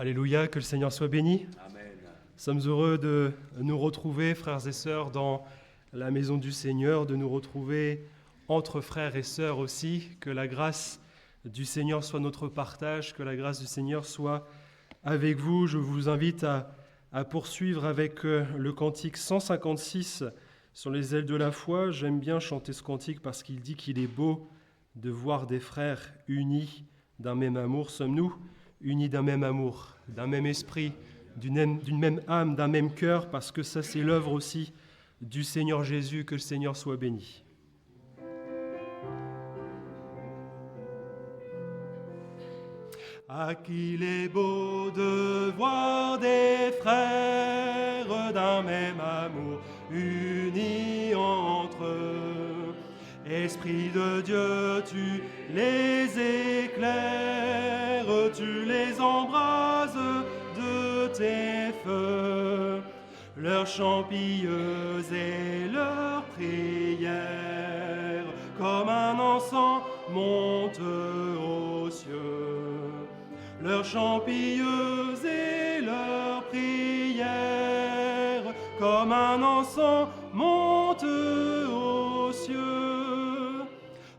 Alléluia, que le Seigneur soit béni. Amen. Nous sommes heureux de nous retrouver, frères et sœurs, dans la maison du Seigneur, de nous retrouver entre frères et sœurs aussi. Que la grâce du Seigneur soit notre partage, que la grâce du Seigneur soit avec vous. Je vous invite à poursuivre avec le cantique 156 sur les ailes de la foi. J'aime bien chanter ce cantique parce qu'il dit qu'il est beau de voir des frères unis d'un même amour. Sommes-nous unis d'un même amour, d'un même esprit, d'une même âme, d'un même cœur, parce que ça c'est l'œuvre aussi du Seigneur Jésus, que le Seigneur soit béni. Ah, qu'il est beau de voir des frères d'un même amour, unis entre eux. Esprit de Dieu, tu les éclaires, tu les embrases de tes feux. Leurs chants pieux et leurs prières, comme un encens, montent aux cieux. Leurs chants pieux et leurs prières, comme un encens, montent aux cieux.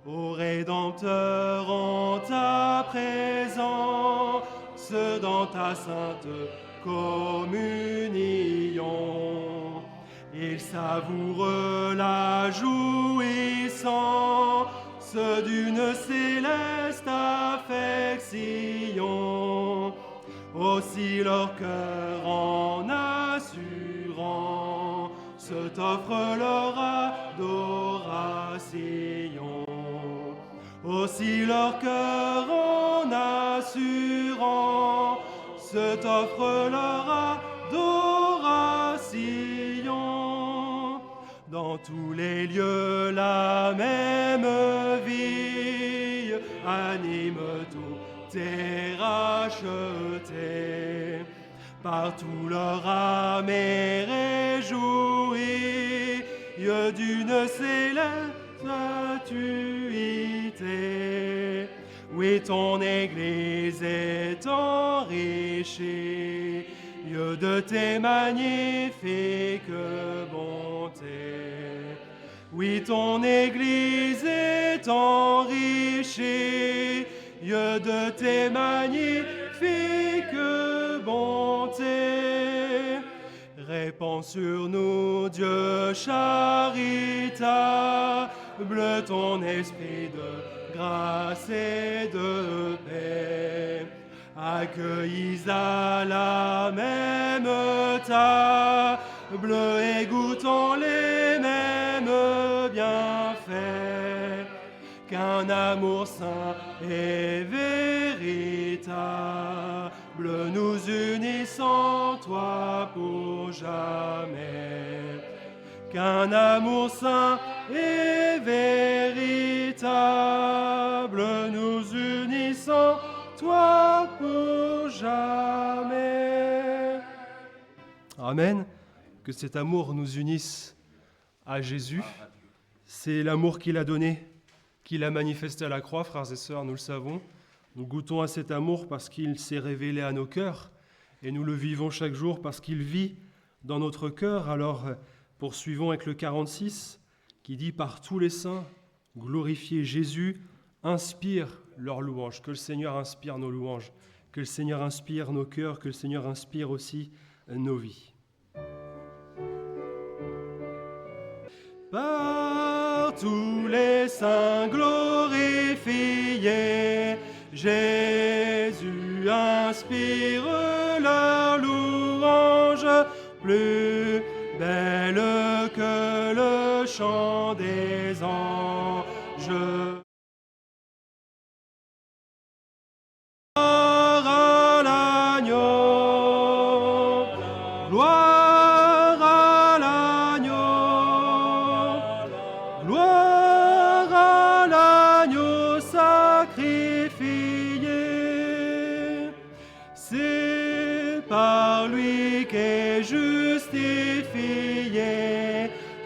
Ô Rédempteur, en ta présence, dans ta sainte communion, ils savourent la jouissance d'une céleste affection. Aussi leur cœur en assurant t'offre leur adoration. Aussi leur cœur en assurant t'offre leur adoration. Dans tous les lieux la même vie anime tous tes rachetés. Partout leur âme est réjouie d'une céleste gratuité. Oui, ton Église est enrichie de tes magnifiques bontés. Oui, ton Église est enrichie de tes magnifiques bontés. Répands sur nous, Dieu charitable, ton esprit de grâce et de paix. Accueillis à la même table et goûtons les mêmes bienfaits. Qu'un amour saint et véritable nous unisse en toi pour jamais. Qu'un amour saint et véritable nous unisse en toi pour jamais. Amen. Que cet amour nous unisse à Jésus. C'est l'amour qu'il a donné, qu'il a manifesté à la croix, frères et sœurs, nous le savons. Nous goûtons à cet amour parce qu'il s'est révélé à nos cœurs et nous le vivons chaque jour parce qu'il vit dans notre cœur. Alors, poursuivons avec le 46 qui dit « Par tous les saints, glorifiez Jésus, inspire leur louange ». Que le Seigneur inspire nos louanges, que le Seigneur inspire nos cœurs, que le Seigneur inspire aussi nos vies. Par tous les saints glorifiés, Jésus inspire leur louange, plus belle que le chant des anges. Gloire à l'agneau, gloire à l'agneau, gloire à l'agneau sacrifié. C'est par lui qu'est justifié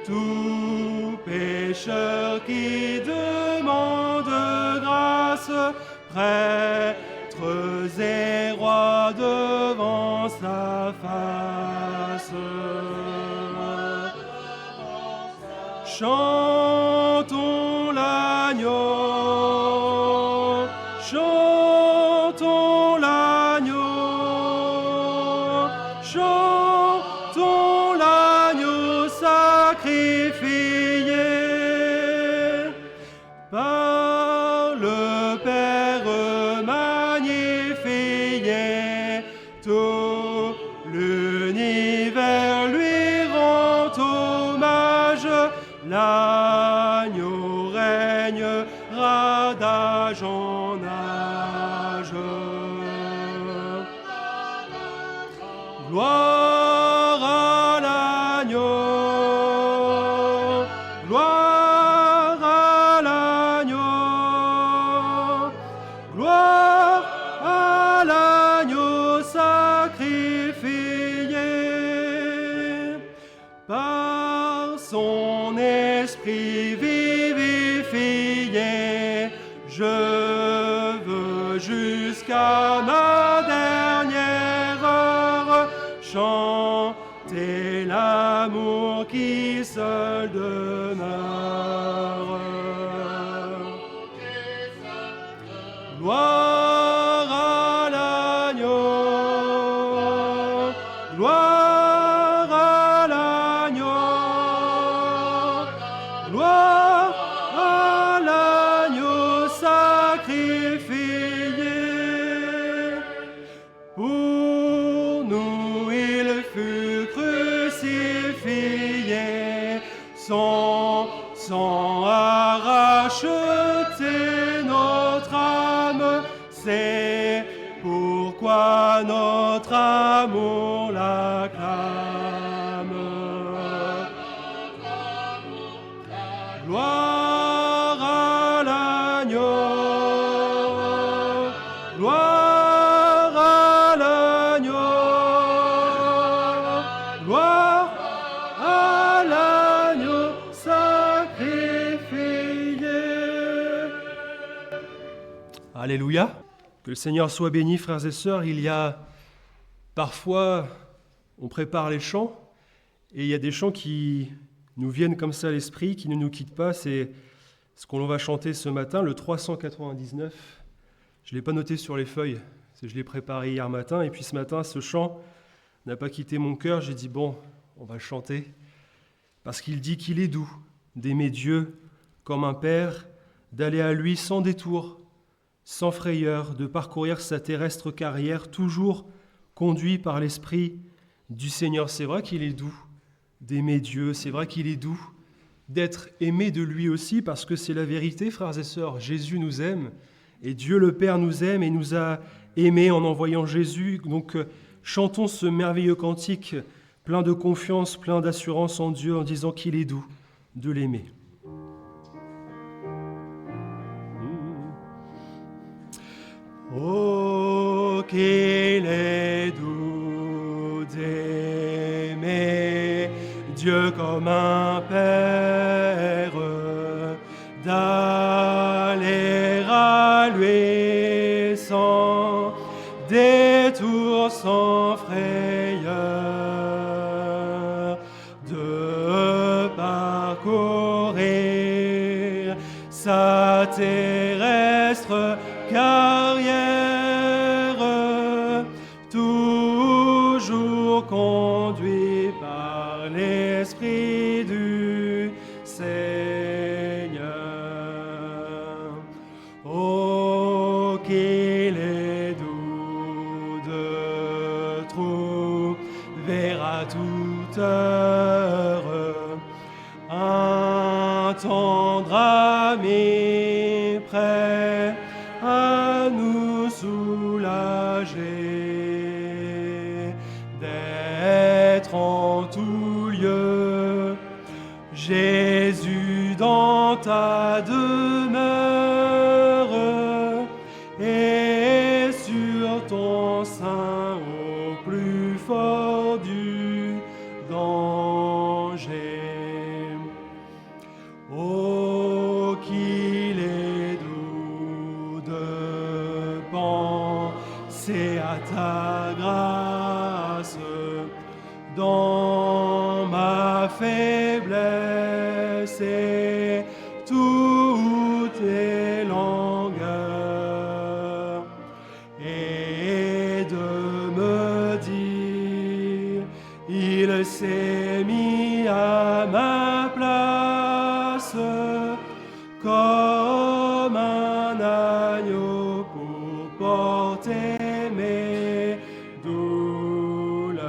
tout pécheur qui demande grâce, prêtres et rois de devant sa face. Chantons l'agneau, chantons l'agneau, chantons l'agneau sacrifié par le Père magnifié. Tout l'univers lui rend hommage. L'agneau règnera d'âge en âge. Gloire à l'agneau, gloire à l'agneau, gloire à l'agneau sacrifié par son esprit vivifié. Je veux jusqu'à ma dernière heure chanter l'amour qui seul demeure. Gloire à l'agneau, gloire à l'agneau, gloire à l'agneau sacrifié. Pour nous il fut crucifié, son sang a racheté notre âme. C'est pourquoi notre amour l'acclame. Gloire à l'agneau, gloire à l'agneau, gloire à l'agneau sacrifié. Alléluia. Que le Seigneur soit béni, frères et sœurs. Il y a parfois, on prépare les chants, et il y a des chants qui nous viennent comme ça à l'esprit, qui ne nous quittent pas. C'est ce qu'on va chanter ce matin, le 399. Je ne l'ai pas noté sur les feuilles, je l'ai préparé hier matin, et puis ce matin, ce chant n'a pas quitté mon cœur. J'ai dit, bon, on va le chanter, parce qu'il dit qu'il est doux d'aimer Dieu comme un père, d'aller à lui sans détour, sans frayeur, de parcourir sa terrestre carrière, toujours conduit par l'Esprit du Seigneur. C'est vrai qu'il est doux d'aimer Dieu, c'est vrai qu'il est doux d'être aimé de lui aussi, parce que c'est la vérité, frères et sœurs. Jésus nous aime, et Dieu le Père nous aime et nous a aimés en envoyant Jésus. Donc chantons ce merveilleux cantique plein de confiance, plein d'assurance en Dieu, en disant qu'il est doux de l'aimer. Oh, qu'il est doux d'aimer Dieu comme un Père, d'aller à lui sans détour, sans frayeur, de parcourir sa terrestre carrière, toujours conduit par l'Esprit du Seigneur. Oh, qu'il est doux de trouver à toute heure un tendre ami prêt à nous soulager, d'être en tout lieu, Jésus, dans ta demeure, et sur ton sein au plus fort du danger. Oh, qu'il est doux de penser à ta grâce, dans ma faiblesse et toutes les langueurs, et de me dire, il s'est mis à ma place comme un agneau pour porter mes douleurs.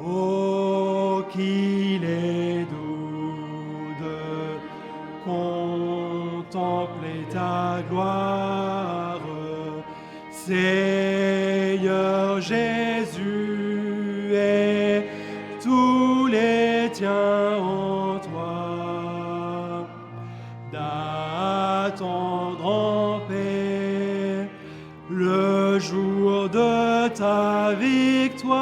Oh, qu'il est doux de contempler ta gloire, Seigneur Jésus, et tous les tiens en toi, d'attendre en paix le jour de ta victoire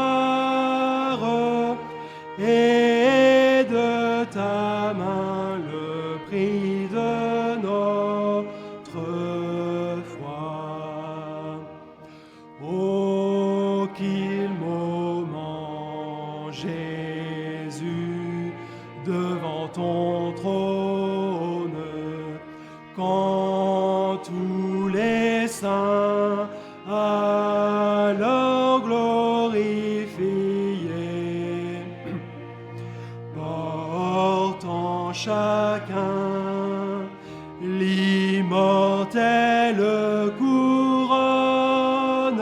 et de ta main le prix de notre foi. Oh, qu'il moment, Jésus, devant ton trône, quand tous les saints alors glorifiés, portant chacun l'immortelle couronne,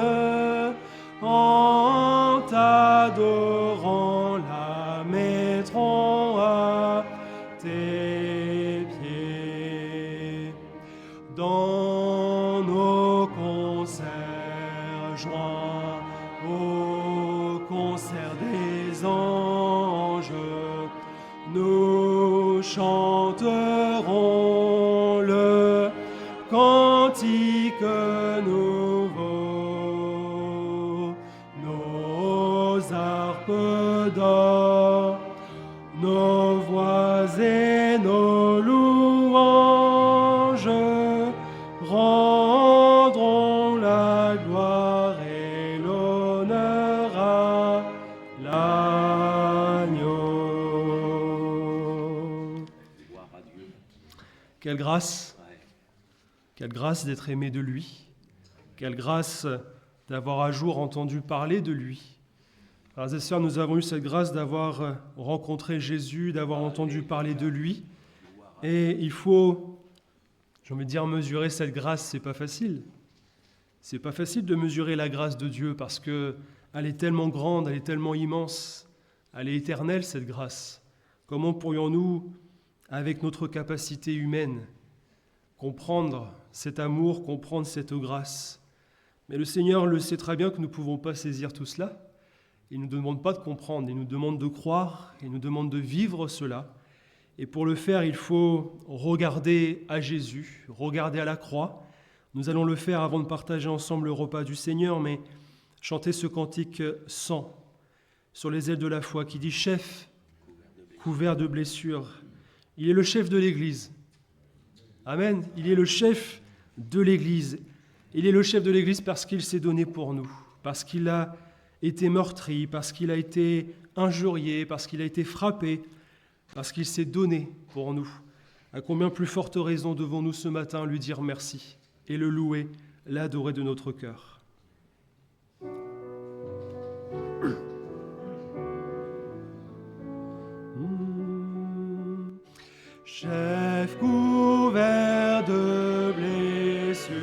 en t'adorant la mettront à tes pieds. Dans nos concerts joints au concert des anges, nous chanterons le cantique nouveau. Nos harpes d'or, nos voix et nos louanges rendront la gloire et l'honneur à l'agneau. Gloire à Dieu. Quelle grâce! Quelle grâce d'être aimé de lui! Quelle grâce d'avoir à jour entendu parler de lui! Frères et sœurs, nous avons eu cette grâce d'avoir rencontré Jésus, d'avoir entendu parler de lui. Et il faut, j'ai envie de dire, mesurer cette grâce, c'est pas facile. C'est pas facile de mesurer la grâce de Dieu parce que elle est tellement grande, elle est tellement immense, elle est éternelle, cette grâce. Comment pourrions-nous, avec notre capacité humaine, comprendre cet amour, comprendre cette grâce? Mais le Seigneur le sait très bien que nous ne pouvons pas saisir tout cela. Il ne nous demande pas de comprendre, il nous demande de croire, il nous demande de vivre cela. Et pour le faire, il faut regarder à Jésus, regarder à la croix. Nous allons le faire avant de partager ensemble le repas du Seigneur, mais chanter ce cantique 100 sur les ailes de la foi qui dit « Chef, couvert de blessures ». Il est le chef de l'Église. Amen. Il est le chef de l'Église. Il est le chef de l'Église parce qu'il s'est donné pour nous, parce qu'il a été meurtri, parce qu'il a été injurié, parce qu'il a été frappé, parce qu'il s'est donné pour nous. À combien plus forte raison devons-nous ce matin lui dire merci et le louer, l'adorer de notre cœur. Chef couvert de blessures,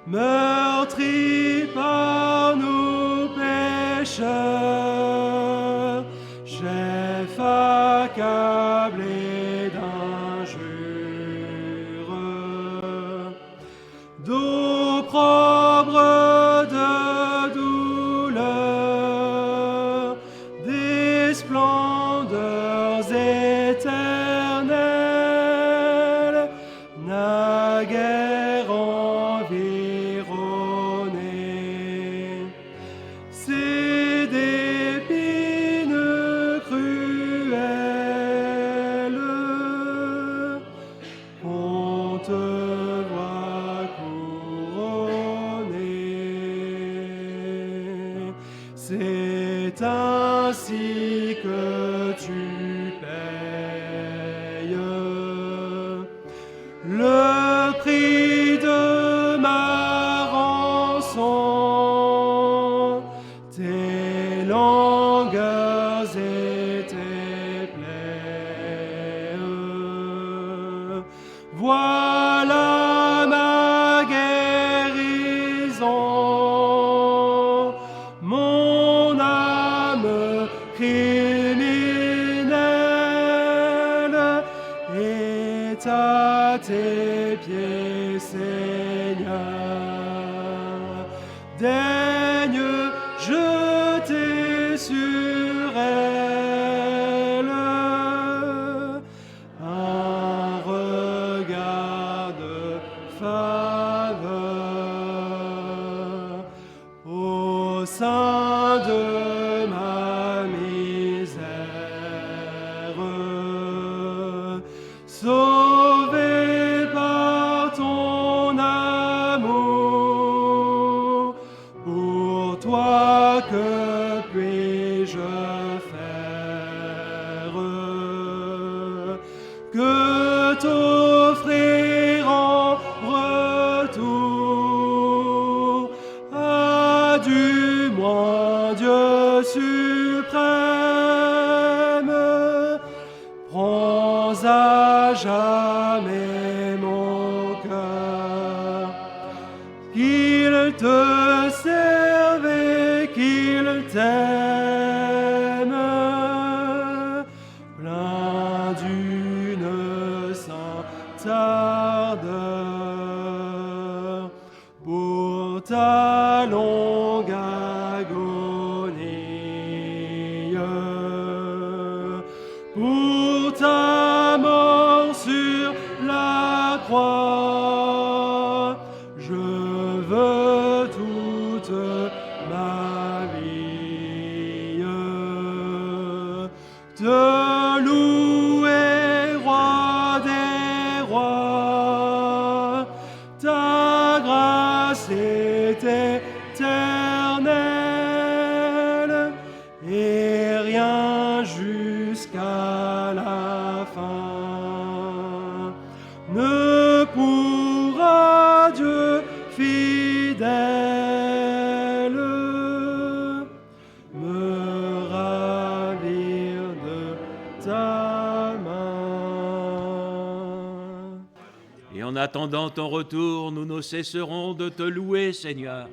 meurtri par nos pécheurs, chef accablé d'injures, d'opprobre, de douleur, des splendeurs éternelles, naguère environné. C'est d'épines cruelles qu'on te voit couronné. C'est ainsi que tu payes le prix de ma rançon, tes langueurs et tes plaies. Voilà ma guérison, mon âme criminelle est à tes pieds, Seigneur. Daigne jeter sur elle un regard de faveur au sein de ma misère. Sauvé par ton amour, pour toi que puis-je faire que t'offrir en retour? Adieu-moi, Dieu suprême, prends à jamais mon cœur, qu'il te serve et qu'il t'aime, plein d'une sainte ardeur pour ta longue agonie, pour ta mort sur la croix. Je veux toute ma vie te louer, roi des rois. Ta grâce est éternelle et rien jusqu'à la fin ne pourra, Dieu fidèle, me ravir de ta main. Et en attendant ton retour, nous ne cesserons de te louer, Seigneur,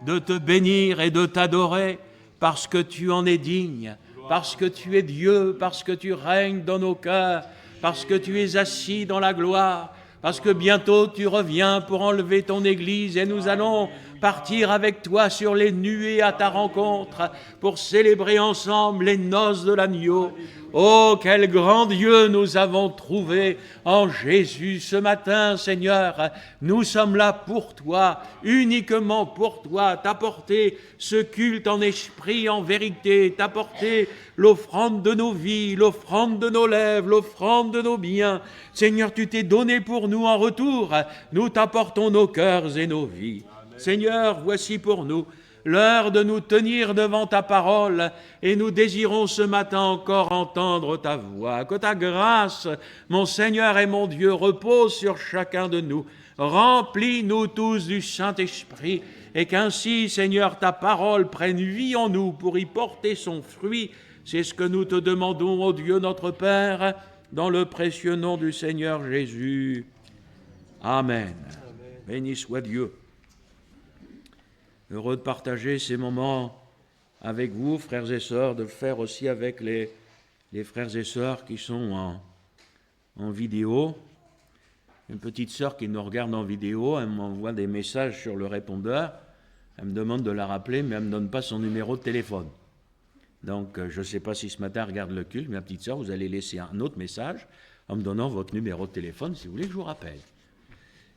de te bénir et de t'adorer, parce que tu en es digne, parce que tu es Dieu, parce que tu règnes dans nos cœurs, parce que tu es assis dans la gloire, parce que bientôt tu reviens pour enlever ton Église et nous allons partir avec toi sur les nuées à ta rencontre pour célébrer ensemble les noces de l'agneau. Oh, quel grand Dieu nous avons trouvé en Jésus ce matin, Seigneur. Nous sommes là pour toi, uniquement pour toi, t'apporter ce culte en esprit, en vérité, t'apporter l'offrande de nos vies, l'offrande de nos lèvres, l'offrande de nos biens. Seigneur, tu t'es donné pour nous en retour. Nous t'apportons nos cœurs et nos vies. Seigneur, voici pour nous l'heure de nous tenir devant ta parole et nous désirons ce matin encore entendre ta voix. Que ta grâce, mon Seigneur et mon Dieu, repose sur chacun de nous. Remplis-nous tous du Saint-Esprit et qu'ainsi, Seigneur, ta parole prenne vie en nous pour y porter son fruit. C'est ce que nous te demandons, ô Dieu notre Père, dans le précieux nom du Seigneur Jésus. Amen. Béni soit Dieu. Heureux de partager ces moments avec vous, frères et sœurs, de le faire aussi avec les frères et sœurs qui sont en vidéo. Une petite sœur qui nous regarde en vidéo, elle m'envoie des messages sur le répondeur. Elle me demande de la rappeler, mais elle ne me donne pas son numéro de téléphone. Donc, je ne sais pas si ce matin elle regarde le culte, mais ma petite sœur, vous allez laisser un autre message en me donnant votre numéro de téléphone si vous voulez que je vous rappelle.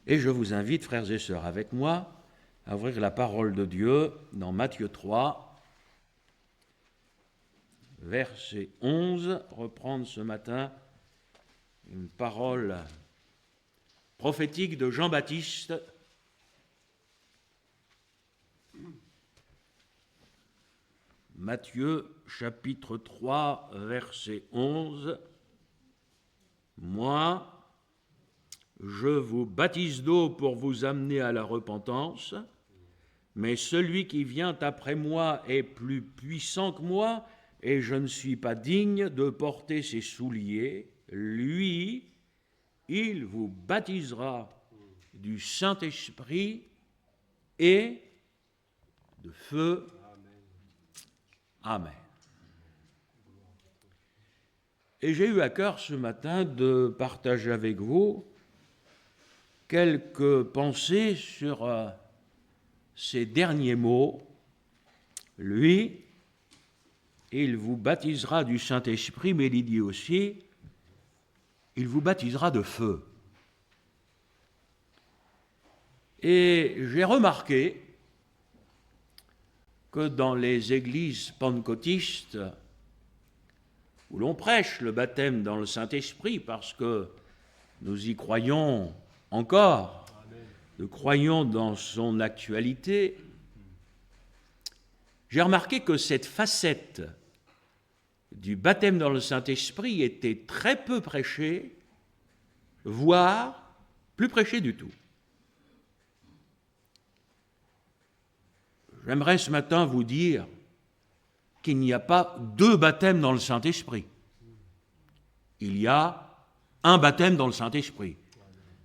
Et je vous invite, frères et sœurs, avec moi, à ouvrir la parole de Dieu dans Matthieu 3, verset 11, reprendre ce matin une parole prophétique de Jean-Baptiste. Matthieu chapitre 3, verset 11. Moi, je vous baptise d'eau pour vous amener à la repentance, mais celui qui vient après moi est plus puissant que moi, et je ne suis pas digne de porter ses souliers. Lui, il vous baptisera du Saint-Esprit et de feu. Amen. Et j'ai eu à cœur ce matin de partager avec vous quelques pensées sur ces derniers mots. Lui, il vous baptisera du Saint-Esprit, mais il dit aussi, il vous baptisera de feu. Et j'ai remarqué que dans les églises pentecôtistes, où l'on prêche le baptême dans le Saint-Esprit, parce que nous y croyons encore, nous croyons dans son actualité, j'ai remarqué que cette facette du baptême dans le Saint-Esprit était très peu prêchée, voire plus prêchée du tout. J'aimerais ce matin vous dire qu'il n'y a pas deux baptêmes dans le Saint-Esprit. Il y a un baptême dans le Saint-Esprit.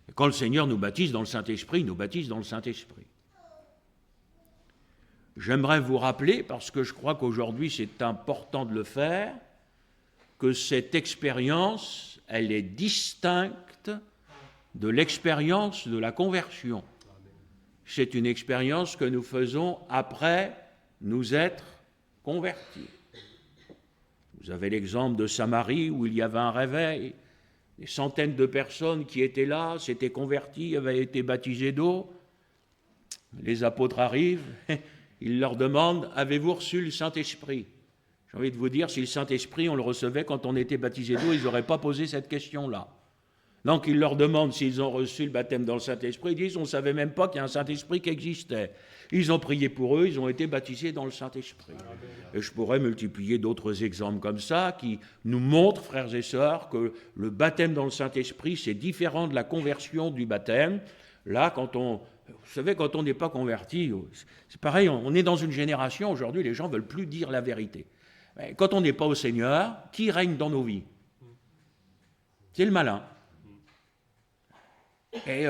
Et quand le Seigneur nous baptise dans le Saint-Esprit, il nous baptise dans le Saint-Esprit. J'aimerais vous rappeler, parce que je crois qu'aujourd'hui c'est important de le faire, que cette expérience, elle est distincte de l'expérience de la conversion. C'est une expérience que nous faisons après nous être convertis. Vous avez l'exemple de Samarie où il y avait un réveil, des centaines de personnes qui étaient là, s'étaient converties, avaient été baptisées d'eau. Les apôtres arrivent, ils leur demandent « Avez-vous reçu le Saint-Esprit » J'ai envie de vous dire, si le Saint-Esprit, on le recevait quand on était baptisé d'eau, ils n'auraient pas posé cette question-là. Donc, il leur demande s'ils ont reçu le baptême dans le Saint-Esprit. Ils disent, on ne savait même pas qu'il y a un Saint-Esprit qui existait. Ils ont prié pour eux, ils ont été baptisés dans le Saint-Esprit. Et je pourrais multiplier d'autres exemples comme ça qui nous montrent, frères et sœurs, que le baptême dans le Saint-Esprit, c'est différent de la conversion du baptême. Là, vous savez, quand on n'est pas converti, c'est pareil, on est dans une génération, aujourd'hui, les gens ne veulent plus dire la vérité. Mais quand on n'est pas au Seigneur, qui règne dans nos vies? C'est le malin. Et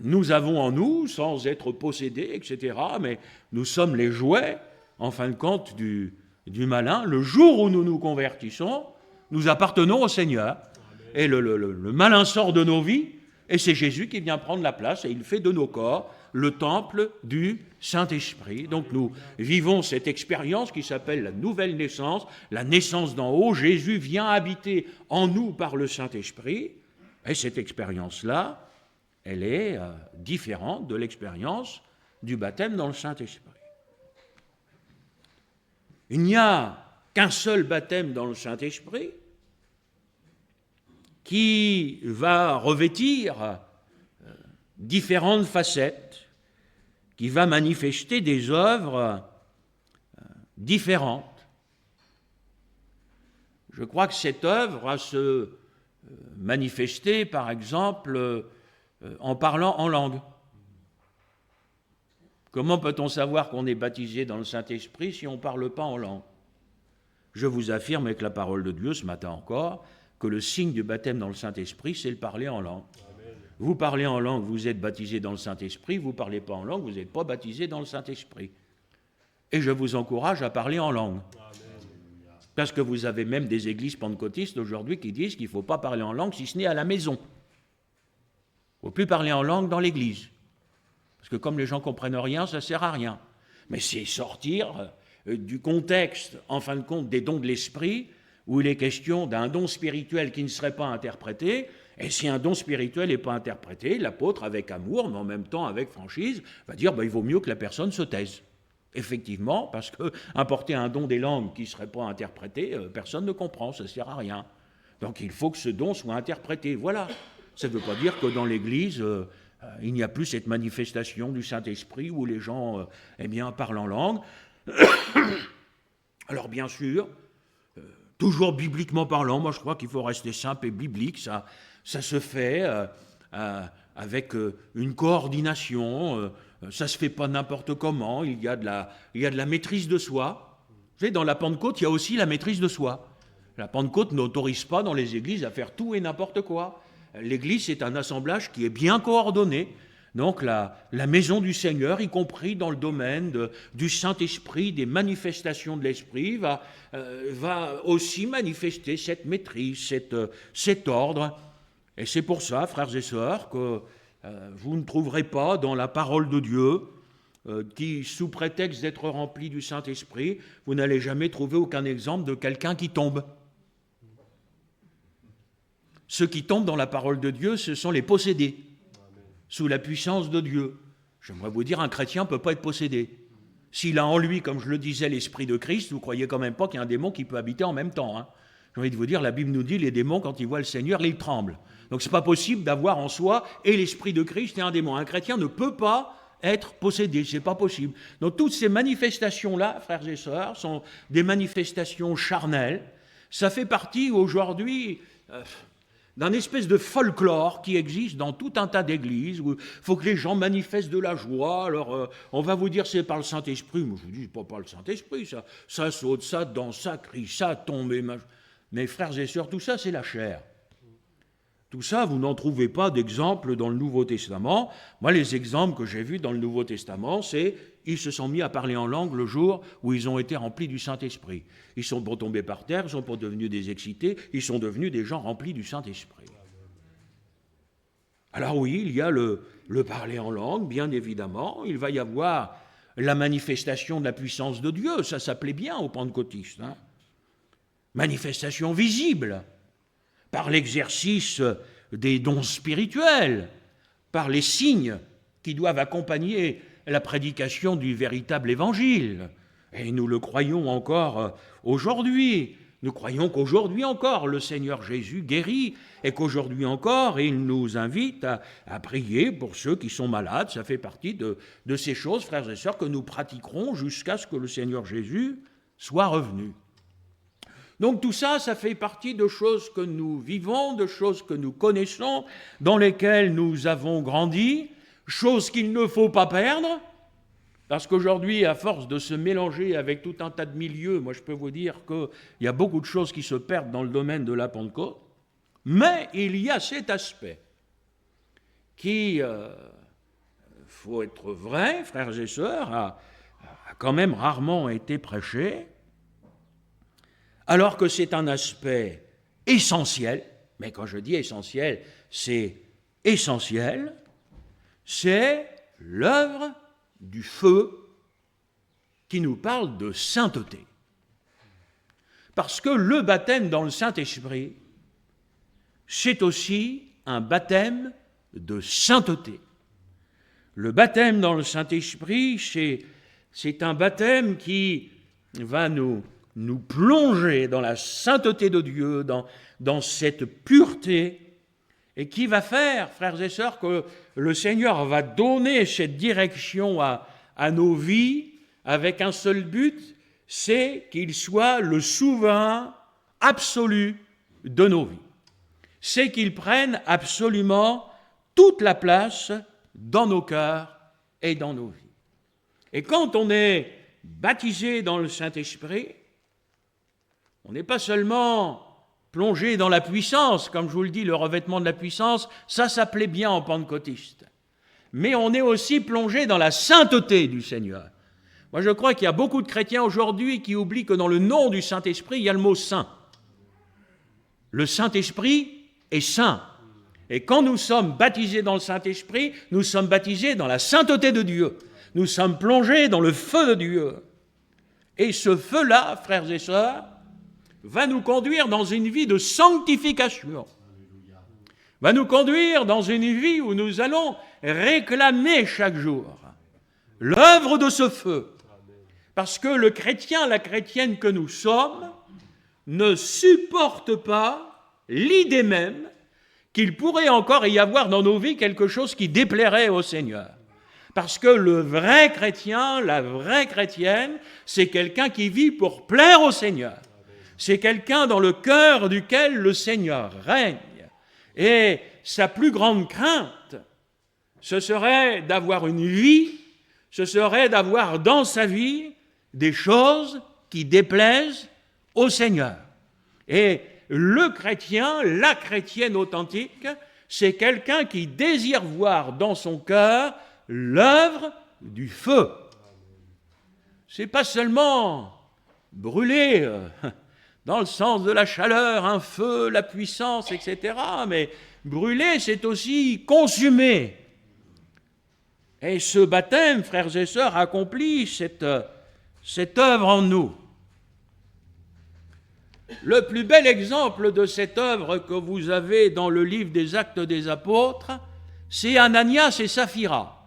nous avons en nous, sans être possédés, etc., mais nous sommes les jouets, en fin de compte, du malin. Le jour où nous nous convertissons, nous appartenons au Seigneur. Et le malin sort de nos vies, et c'est Jésus qui vient prendre la place, et il fait de nos corps le temple du Saint-Esprit. Donc nous vivons cette expérience qui s'appelle la nouvelle naissance, la naissance d'en haut. Jésus vient habiter en nous par le Saint-Esprit. Et cette expérience-là, elle est différente de l'expérience du baptême dans le Saint-Esprit. Il n'y a qu'un seul baptême dans le Saint-Esprit qui va revêtir différentes facettes, qui va manifester des œuvres différentes. Je crois que cette œuvre va se manifester, par exemple, en parlant en langue. Comment peut-on savoir qu'on est baptisé dans le Saint-Esprit si on ne parle pas en langue? Je vous affirme avec la parole de Dieu ce matin encore que le signe du baptême dans le Saint-Esprit, c'est le parler en langue. Amen. Vous parlez en langue, vous êtes baptisé dans le Saint-Esprit, vous ne parlez pas en langue, vous n'êtes pas baptisé dans le Saint-Esprit. Et je vous encourage à parler en langue. Amen. Parce que vous avez même des églises pentecôtistes aujourd'hui qui disent qu'il ne faut pas parler en langue si ce n'est à la maison. Il ne faut plus parler en langue dans l'église. Parce que comme les gens ne comprennent rien, ça ne sert à rien. Mais c'est sortir du contexte, en fin de compte, des dons de l'esprit, où il est question d'un don spirituel qui ne serait pas interprété. Et si un don spirituel n'est pas interprété, l'apôtre, avec amour, mais en même temps avec franchise, va dire il vaut mieux que la personne se taise. Effectivement, parce que importer un don des langues qui ne serait pas interprété, personne ne comprend, ça ne sert à rien. Donc il faut que ce don soit interprété. Voilà. Ça ne veut pas dire que dans l'Église, il n'y a plus cette manifestation du Saint-Esprit où les gens parlent en langue. Alors bien sûr, toujours bibliquement parlant, moi je crois qu'il faut rester simple et biblique, ça se fait avec une coordination, ça se fait pas n'importe comment, il y a de la maîtrise de soi. Vous savez, dans la Pentecôte, il y a aussi la maîtrise de soi. La Pentecôte n'autorise pas dans les églises à faire tout et n'importe quoi. L'église, c'est un assemblage qui est bien coordonné. Donc la maison du Seigneur, y compris dans le domaine du Saint-Esprit, des manifestations de l'Esprit, va aussi manifester cette maîtrise, cet ordre. Et c'est pour ça, frères et sœurs, que vous ne trouverez pas dans la parole de Dieu, qui, sous prétexte d'être rempli du Saint-Esprit, vous n'allez jamais trouver aucun exemple de quelqu'un qui tombe. Ceux qui tombent dans la parole de Dieu, ce sont les possédés, sous la puissance de Dieu. J'aimerais vous dire, un chrétien ne peut pas être possédé. S'il a en lui, comme je le disais, l'Esprit de Christ, vous ne croyez quand même pas qu'il y a un démon qui peut habiter en même temps. J'ai envie de vous dire, la Bible nous dit, les démons, quand ils voient le Seigneur, ils tremblent. Donc ce n'est pas possible d'avoir en soi et l'Esprit de Christ et un démon. Un chrétien ne peut pas être possédé, ce n'est pas possible. Donc toutes ces manifestations-là, frères et sœurs, sont des manifestations charnelles. Ça fait partie aujourd'hui d'un espèce de folklore qui existe dans tout un tas d'églises où il faut que les gens manifestent de la joie. Alors, on va vous dire c'est par le Saint-Esprit. Moi, je vous dis, c'est pas par le Saint-Esprit, ça saute, ça danse, ça crie, ça tombe. Mais frères et sœurs, tout ça, c'est la chair. Tout ça, vous n'en trouvez pas d'exemples dans le Nouveau Testament. Moi, les exemples que j'ai vus dans le Nouveau Testament, c'est ils se sont mis à parler en langue le jour où ils ont été remplis du Saint-Esprit. Ils sont pas tombés par terre, ils ne sont pas devenus des excités, ils sont devenus des gens remplis du Saint-Esprit. Alors oui, il y a le parler en langue, bien évidemment. Il va y avoir la manifestation de la puissance de Dieu. Ça s'appelait bien aux pentecôtistes. Manifestation visible, par l'exercice des dons spirituels, par les signes qui doivent accompagner la prédication du véritable évangile. Et nous le croyons encore aujourd'hui. Nous croyons qu'aujourd'hui encore, le Seigneur Jésus guérit et qu'aujourd'hui encore, il nous invite à prier pour ceux qui sont malades. Ça fait partie de ces choses, frères et sœurs, que nous pratiquerons jusqu'à ce que le Seigneur Jésus soit revenu. Donc tout ça, ça fait partie de choses que nous vivons, de choses que nous connaissons, dans lesquelles nous avons grandi, choses qu'il ne faut pas perdre, parce qu'aujourd'hui, à force de se mélanger avec tout un tas de milieux, moi je peux vous dire qu'il y a beaucoup de choses qui se perdent dans le domaine de la Pentecôte, mais il y a cet aspect qui, faut être vrai, frères et sœurs, a quand même rarement été prêché, alors que c'est un aspect essentiel, mais quand je dis essentiel, c'est essentiel, c'est l'œuvre du feu qui nous parle de sainteté. Parce que le baptême dans le Saint-Esprit, c'est aussi un baptême de sainteté. Le baptême dans le Saint-Esprit, c'est un baptême qui va nous plonger dans la sainteté de Dieu, dans cette pureté, et qui va faire, frères et sœurs, que le Seigneur va donner cette direction à nos vies avec un seul but, c'est qu'il soit le souverain absolu de nos vies. C'est qu'il prenne absolument toute la place dans nos cœurs et dans nos vies. Et quand on est baptisé dans le Saint-Esprit, on n'est pas seulement plongé dans la puissance, comme je vous le dis, le revêtement de la puissance, ça s'appelait bien en pentecôtiste. Mais on est aussi plongé dans la sainteté du Seigneur. Moi, je crois qu'il y a beaucoup de chrétiens aujourd'hui qui oublient que dans le nom du Saint-Esprit, il y a le mot saint. Le Saint-Esprit est saint. Et quand nous sommes baptisés dans le Saint-Esprit, nous sommes baptisés dans la sainteté de Dieu. Nous sommes plongés dans le feu de Dieu. Et ce feu-là, frères et sœurs, va nous conduire dans une vie de sanctification, va nous conduire dans une vie où nous allons réclamer chaque jour l'œuvre de ce feu. Parce que le chrétien, la chrétienne que nous sommes, ne supporte pas l'idée même qu'il pourrait encore y avoir dans nos vies quelque chose qui déplairait au Seigneur. Parce que le vrai chrétien, la vraie chrétienne, c'est quelqu'un qui vit pour plaire au Seigneur. C'est quelqu'un dans le cœur duquel le Seigneur règne. Et sa plus grande crainte, ce serait d'avoir une vie, ce serait d'avoir dans sa vie des choses qui déplaisent au Seigneur. Et le chrétien, la chrétienne authentique, c'est quelqu'un qui désire voir dans son cœur l'œuvre du feu. C'est pas seulement brûler dans le sens de la chaleur, un feu, la puissance, etc. Mais brûler, c'est aussi consumer. Et ce baptême, frères et sœurs, accomplit cette œuvre en nous. Le plus bel exemple de cette œuvre que vous avez dans le livre des Actes des Apôtres, c'est Ananias et Saphira.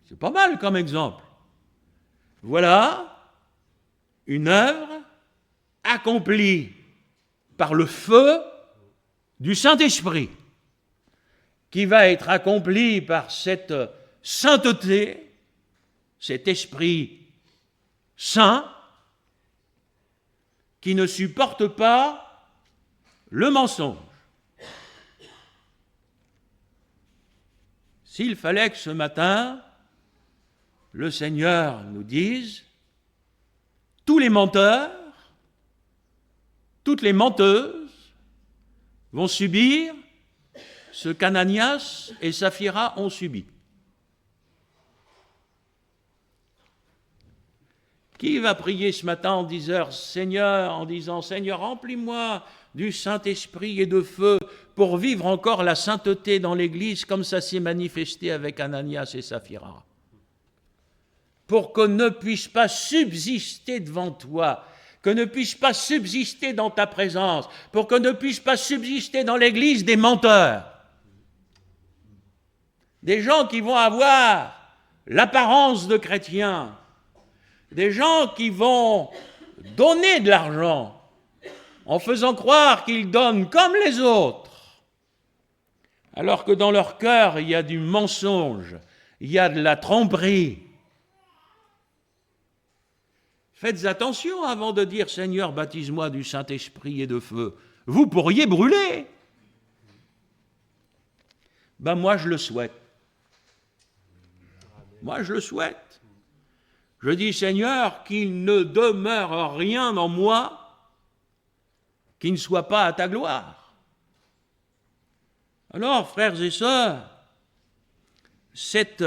C'est pas mal comme exemple. Voilà une œuvre accomplie par le feu du Saint-Esprit, qui va être accomplie par cette sainteté, cet Esprit saint, qui ne supporte pas le mensonge. S'il fallait que ce matin, le Seigneur nous dise, tous les menteurs, toutes les menteuses vont subir ce qu'Ananias et Saphira ont subi. Qui va prier ce matin en disant Seigneur, remplis-moi du Saint-Esprit et de feu pour vivre encore la sainteté dans l'Église comme ça s'est manifesté avec Ananias et Saphira. Pour qu'on ne puisse pas subsister devant toi, que ne puisse pas subsister dans ta présence, pour que ne puisse pas subsister dans l'Église des menteurs. Des gens qui vont avoir l'apparence de chrétiens, des gens qui vont donner de l'argent en faisant croire qu'ils donnent comme les autres, alors que dans leur cœur, il y a du mensonge, il y a de la tromperie. Faites attention avant de dire « Seigneur, baptise-moi du Saint-Esprit et de feu ». Vous pourriez brûler. Ben moi, je le souhaite. Moi, je le souhaite. Je dis, Seigneur, qu'il ne demeure rien en moi qui ne soit pas à ta gloire. Alors, frères et sœurs, cette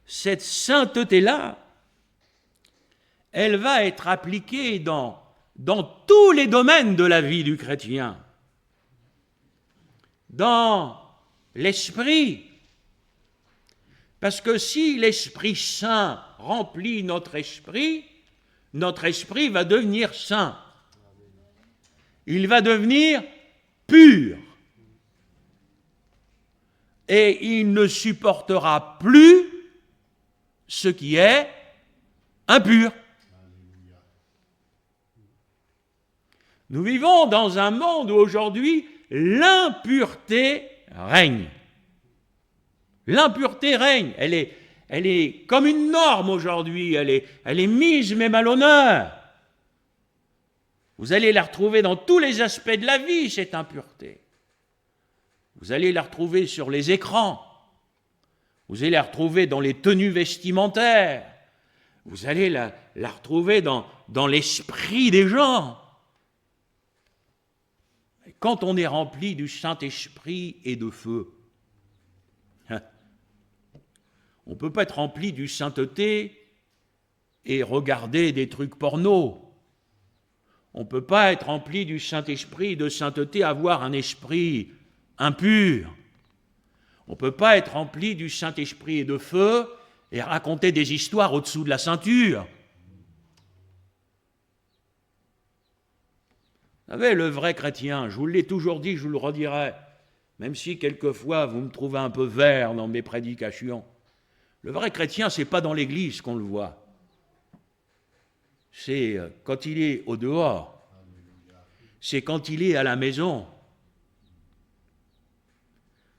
sainteté-là, elle va être appliquée dans tous les domaines de la vie du chrétien. Dans l'esprit, parce que si l'Esprit Saint remplit notre esprit va devenir saint. Il va devenir pur. Et il ne supportera plus ce qui est impur. Nous vivons dans un monde où aujourd'hui l'impureté règne. L'impureté règne, elle est comme une norme aujourd'hui, elle est mise même à l'honneur. Vous allez la retrouver dans tous les aspects de la vie, cette impureté. Vous allez la retrouver sur les écrans, vous allez la retrouver dans les tenues vestimentaires, vous allez la retrouver dans l'esprit des gens. Et quand on est rempli du Saint-Esprit et de feu, on ne peut pas être rempli du sainteté et regarder des trucs porno. On ne peut pas être rempli du Saint-Esprit et de sainteté, avoir un esprit impur. On ne peut pas être rempli du Saint-Esprit et de feu et raconter des histoires au-dessous de la ceinture. Vous savez, le vrai chrétien, je vous l'ai toujours dit, je vous le redirai, même si quelquefois vous me trouvez un peu vert dans mes prédications. Le vrai chrétien, ce n'est pas dans l'église qu'on le voit. C'est quand il est au dehors. C'est quand il est à la maison.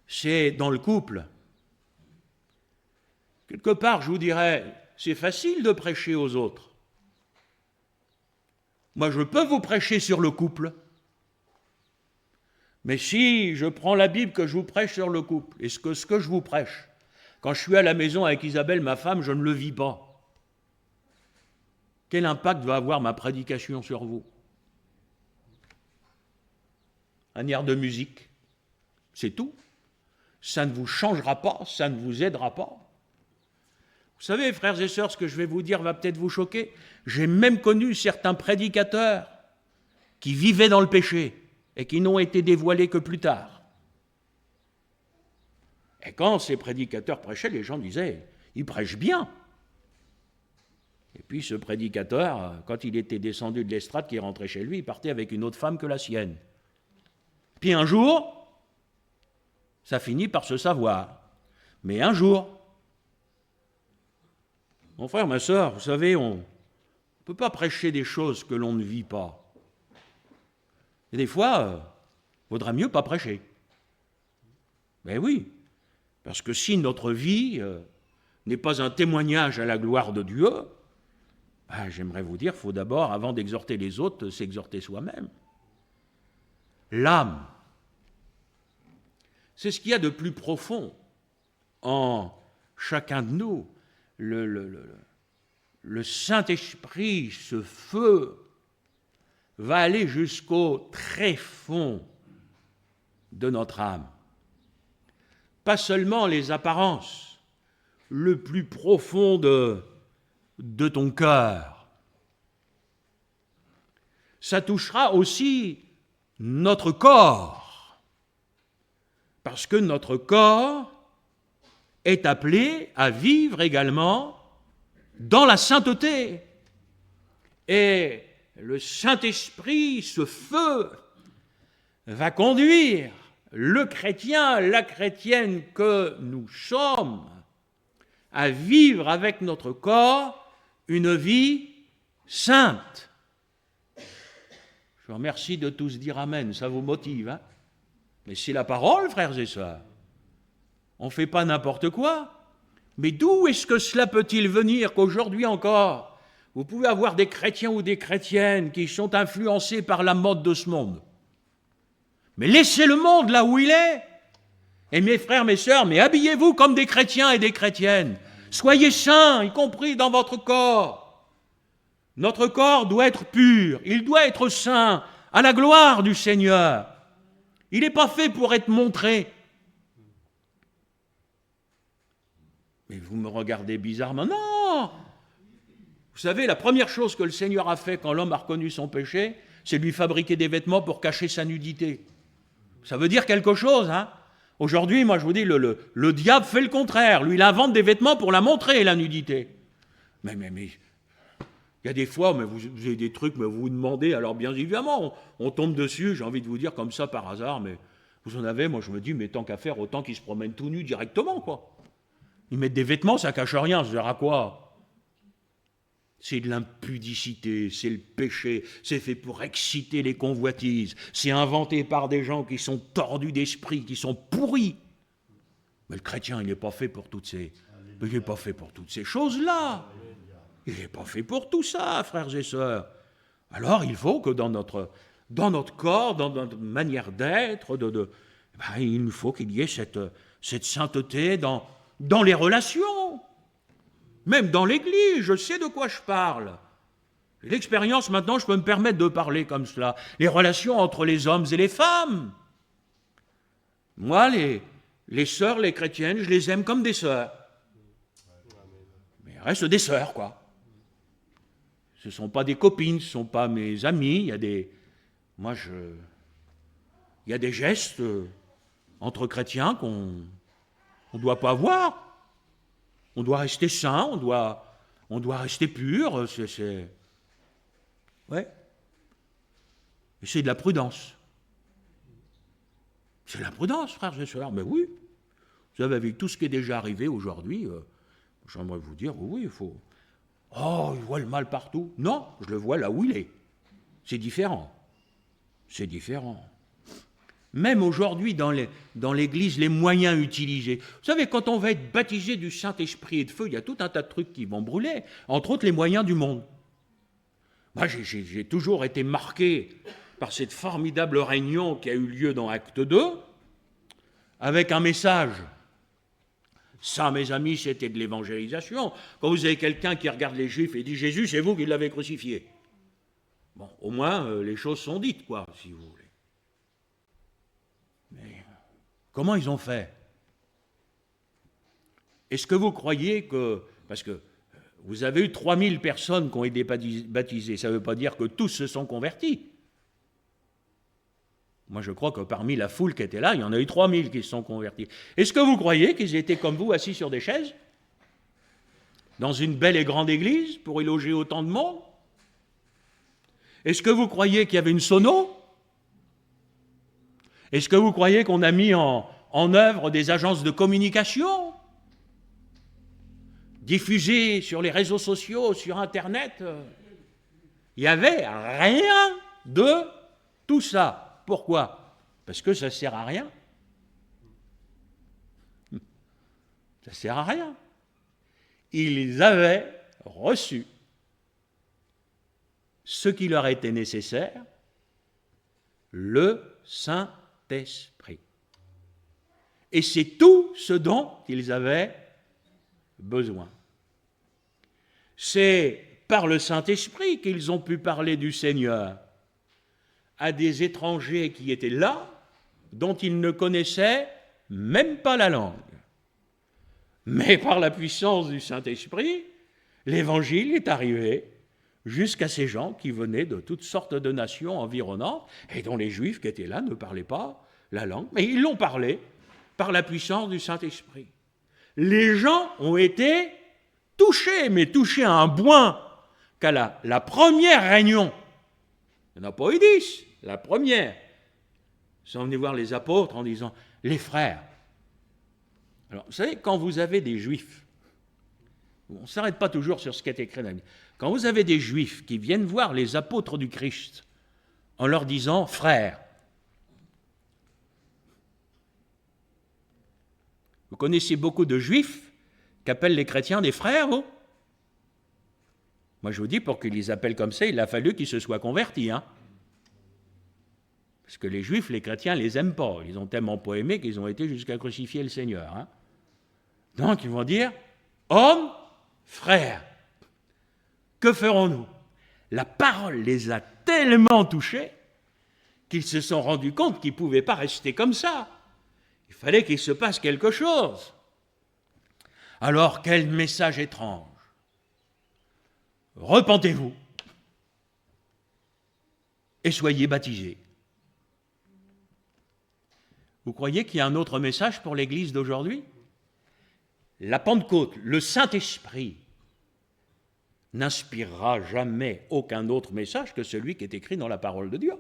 C'est dans le couple. Quelque part, je vous dirais, c'est facile de prêcher aux autres. Moi, je peux vous prêcher sur le couple. Mais si je prends la Bible que je vous prêche sur le couple, et ce que je vous prêche, quand je suis à la maison avec Isabelle, ma femme, je ne le vis pas. Quel impact va avoir ma prédication sur vous? Un air de musique, c'est tout. Ça ne vous changera pas, ça ne vous aidera pas. Vous savez, frères et sœurs, ce que je vais vous dire va peut-être vous choquer. J'ai même connu certains prédicateurs qui vivaient dans le péché et qui n'ont été dévoilés que plus tard. Et quand ces prédicateurs prêchaient, les gens disaient, ils prêchent bien. Et puis ce prédicateur, quand il était descendu de l'estrade, qui rentrait chez lui, il partait avec une autre femme que la sienne. Puis un jour, ça finit par se savoir. Mais un jour, mon frère, ma sœur, vous savez, on ne peut pas prêcher des choses que l'on ne vit pas. Et des fois, il vaudra mieux pas prêcher. Ben oui, parce que si notre vie n'est pas un témoignage à la gloire de Dieu, ben, j'aimerais vous dire, il faut d'abord, avant d'exhorter les autres, s'exhorter soi-même. L'âme, c'est ce qu'il y a de plus profond en chacun de nous. Le Saint-Esprit, ce feu, va aller jusqu'au tréfonds de notre âme. Pas seulement les apparences, le plus profond de ton cœur. Ça touchera aussi notre corps, parce que notre corps est appelé à vivre également dans la sainteté. Et le Saint-Esprit, ce feu, va conduire le chrétien, la chrétienne que nous sommes, à vivre avec notre corps une vie sainte. Je vous remercie de tous dire amen, ça vous motive, hein? Mais c'est la parole, frères et sœurs. On ne fait pas n'importe quoi. Mais d'où est-ce que cela peut-il venir qu'aujourd'hui encore, vous pouvez avoir des chrétiens ou des chrétiennes qui sont influencés par la mode de ce monde? Mais laissez le monde là où il est. Et mes frères, mes sœurs, mais habillez-vous comme des chrétiens et des chrétiennes. Soyez saints, y compris dans votre corps. Notre corps doit être pur, il doit être saint, à la gloire du Seigneur. Il n'est pas fait pour être montré. Mais vous me regardez bizarrement. Non! Vous savez, la première chose que le Seigneur a fait quand l'homme a reconnu son péché, c'est lui fabriquer des vêtements pour cacher sa nudité. Ça veut dire quelque chose, hein? Aujourd'hui, moi je vous dis, le diable fait le contraire. Lui, il invente des vêtements pour la montrer, la nudité. Mais il y a des fois, mais vous avez des trucs, mais vous vous demandez, alors bien évidemment, on tombe dessus, j'ai envie de vous dire comme ça par hasard, mais vous en avez, moi je me dis, mais tant qu'à faire, autant qu'ils se promènent tout nus directement, quoi. Ils mettent des vêtements, ça cache rien, ça sert à quoi? C'est de l'impudicité, c'est le péché, c'est fait pour exciter les convoitises, c'est inventé par des gens qui sont tordus d'esprit, qui sont pourris. Mais le chrétien, il n'est pas fait pour toutes ces choses-là. Il n'est pas fait pour tout ça, frères et sœurs. Alors il faut que dans notre corps, dans notre manière d'être, il faut qu'il y ait cette sainteté dans les relations. Même dans l'Église, je sais de quoi je parle. L'expérience, maintenant, je peux me permettre de parler comme cela. Les relations entre les hommes et les femmes. Moi, les sœurs, les chrétiennes, je les aime comme des sœurs. Mais elles restent des sœurs, quoi. Ce ne sont pas des copines, ce ne sont pas mes amis. Il y a des gestes entre chrétiens qu'on ne doit pas avoir. On doit rester saint, on doit rester pur. Ouais. Et c'est de la prudence. C'est de la prudence, frères et sœurs. Mais oui. Vous savez, avec tout ce qui est déjà arrivé aujourd'hui, j'aimerais vous dire, oui, il faut... Oh, je vois le mal partout. Non, je le vois là où il est. C'est différent. C'est différent. Même aujourd'hui, dans l'Église, les moyens utilisés. Vous savez, quand on va être baptisé du Saint-Esprit et de feu, il y a tout un tas de trucs qui vont brûler, entre autres les moyens du monde. Moi, j'ai toujours été marqué par cette formidable réunion qui a eu lieu dans Acte 2, avec un message. Ça, mes amis, c'était de l'évangélisation. Quand vous avez quelqu'un qui regarde les Juifs et dit « Jésus, c'est vous qui l'avez crucifié ». Bon, au moins, les choses sont dites, quoi, si vous voulez. Mais comment ils ont fait? Est-ce que vous croyez que... Parce que vous avez eu 3000 personnes qui ont été baptisées, ça ne veut pas dire que tous se sont convertis. Moi, je crois que parmi la foule qui était là, il y en a eu 3000 qui se sont convertis. Est-ce que vous croyez qu'ils étaient comme vous, assis sur des chaises, dans une belle et grande église, pour y loger autant de monde? Est-ce que vous croyez qu'il y avait une sono? Est-ce que vous croyez qu'on a mis en œuvre des agences de communication, diffusées sur les réseaux sociaux, sur Internet? Il n'y avait rien de tout ça. Pourquoi? Parce que ça ne sert à rien. Ça ne sert à rien. Ils avaient reçu ce qui leur était nécessaire, le Saint-Esprit. Et c'est tout ce dont ils avaient besoin. C'est par le Saint-Esprit qu'ils ont pu parler du Seigneur à des étrangers qui étaient là, dont ils ne connaissaient même pas la langue. Mais par la puissance du Saint-Esprit, l'Évangile est arrivé jusqu'à ces gens qui venaient de toutes sortes de nations environnantes et dont les Juifs qui étaient là ne parlaient pas la langue, mais ils l'ont parlé par la puissance du Saint-Esprit. Les gens ont été touchés, mais touchés à un point qu'à la première réunion, il n'y en a pas eu 10, la première, ils sont venus voir les apôtres en disant « Les frères ». Alors, vous savez, quand vous avez des Juifs, on ne s'arrête pas toujours sur ce qui est écrit dans la Bible, quand vous avez des Juifs qui viennent voir les apôtres du Christ en leur disant « Frères », vous connaissez beaucoup de Juifs qui appellent les chrétiens des frères, vous? Moi, je vous dis, pour qu'ils les appellent comme ça, il a fallu qu'ils se soient convertis, hein. Parce que les Juifs, les chrétiens, les aiment pas. Ils ont tellement pas aimé qu'ils ont été jusqu'à crucifier le Seigneur, hein. Donc, ils vont dire « Hommes, frères, que ferons-nous » La parole les a tellement touchés qu'ils se sont rendus compte qu'ils ne pouvaient pas rester comme ça. Il fallait qu'il se passe quelque chose. Alors, quel message étrange. Repentez-vous et soyez baptisés. Vous croyez qu'il y a un autre message pour l'Église d'aujourd'hui? La Pentecôte, le Saint-Esprit, n'inspirera jamais aucun autre message que celui qui est écrit dans la parole de Dieu.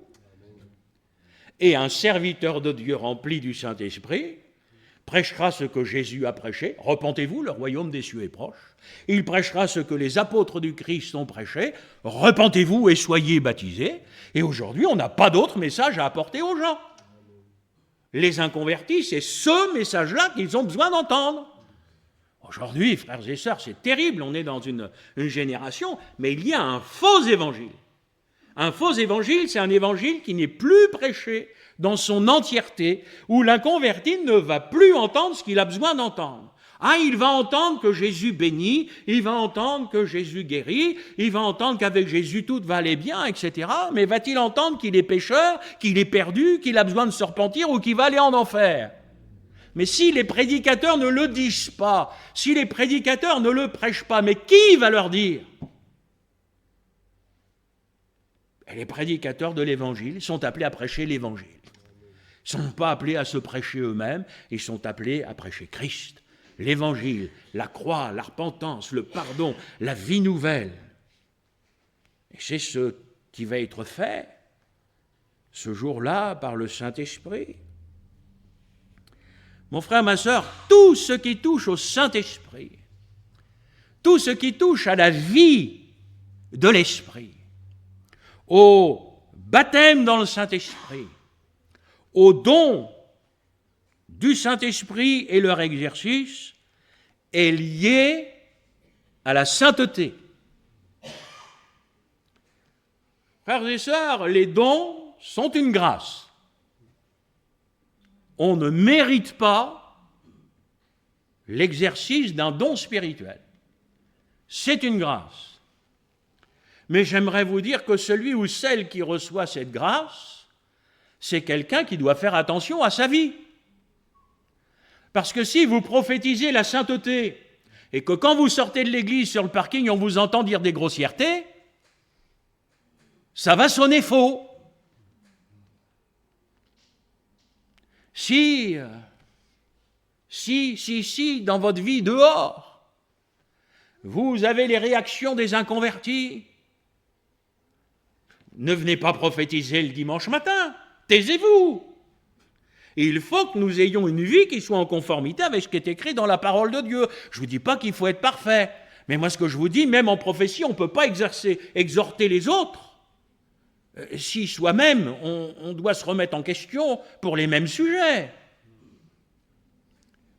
Et un serviteur de Dieu rempli du Saint-Esprit prêchera ce que Jésus a prêché. Repentez-vous, le royaume des cieux est proche. Il prêchera ce que les apôtres du Christ ont prêché. Repentez-vous et soyez baptisés. Et aujourd'hui, on n'a pas d'autre message à apporter aux gens. Les inconvertis, c'est ce message-là qu'ils ont besoin d'entendre. Aujourd'hui, frères et sœurs, c'est terrible, on est dans une génération, mais il y a un faux évangile. Un faux évangile, c'est un évangile qui n'est plus prêché dans son entièreté, où l'inconverti ne va plus entendre ce qu'il a besoin d'entendre. Ah, il va entendre que Jésus bénit, il va entendre que Jésus guérit, il va entendre qu'avec Jésus tout va aller bien, etc. Mais va-t-il entendre qu'il est pécheur, qu'il est perdu, qu'il a besoin de se repentir ou qu'il va aller en enfer? Mais si les prédicateurs ne le disent pas, si les prédicateurs ne le prêchent pas, mais qui va leur dire? Et les prédicateurs de l'Évangile sont appelés à prêcher l'Évangile. Ils ne sont pas appelés à se prêcher eux-mêmes, ils sont appelés à prêcher Christ, l'Évangile, la croix, la repentance, le pardon, la vie nouvelle. Et c'est ce qui va être fait ce jour-là par le Saint-Esprit. Mon frère, ma sœur, tout ce qui touche au Saint-Esprit, tout ce qui touche à la vie de l'Esprit, au baptême dans le Saint-Esprit, aux dons du Saint-Esprit et leur exercice est lié à la sainteté. Frères et sœurs, les dons sont une grâce. On ne mérite pas l'exercice d'un don spirituel. C'est une grâce. Mais j'aimerais vous dire que celui ou celle qui reçoit cette grâce, c'est quelqu'un qui doit faire attention à sa vie. Parce que si vous prophétisez la sainteté et que quand vous sortez de l'église sur le parking, on vous entend dire des grossièretés, ça va sonner faux. Si, dans votre vie dehors, vous avez les réactions des inconvertis, ne venez pas prophétiser le dimanche matin, taisez-vous. Et il faut que nous ayons une vie qui soit en conformité avec ce qui est écrit dans la parole de Dieu. Je ne vous dis pas qu'il faut être parfait, mais moi ce que je vous dis, même en prophétie, on ne peut pas exhorter les autres si soi-même on doit se remettre en question pour les mêmes sujets.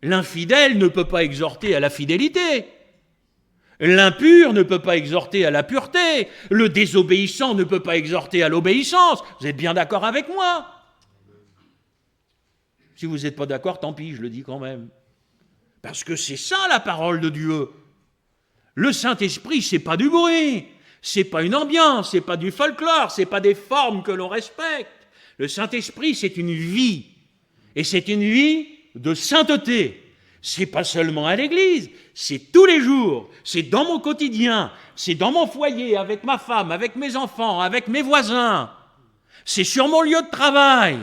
L'infidèle ne peut pas exhorter à la fidélité. L'impur ne peut pas exhorter à la pureté. Le désobéissant ne peut pas exhorter à l'obéissance. Vous êtes bien d'accord avec moi? Si vous n'êtes pas d'accord, tant pis, je le dis quand même. Parce que c'est ça la parole de Dieu. Le Saint-Esprit, c'est pas du bruit, c'est pas une ambiance, c'est pas du folklore, c'est pas des formes que l'on respecte. Le Saint-Esprit, c'est une vie. Et c'est une vie de sainteté. C'est pas seulement à l'église, c'est tous les jours, c'est dans mon quotidien, c'est dans mon foyer, avec ma femme, avec mes enfants, avec mes voisins. C'est sur mon lieu de travail.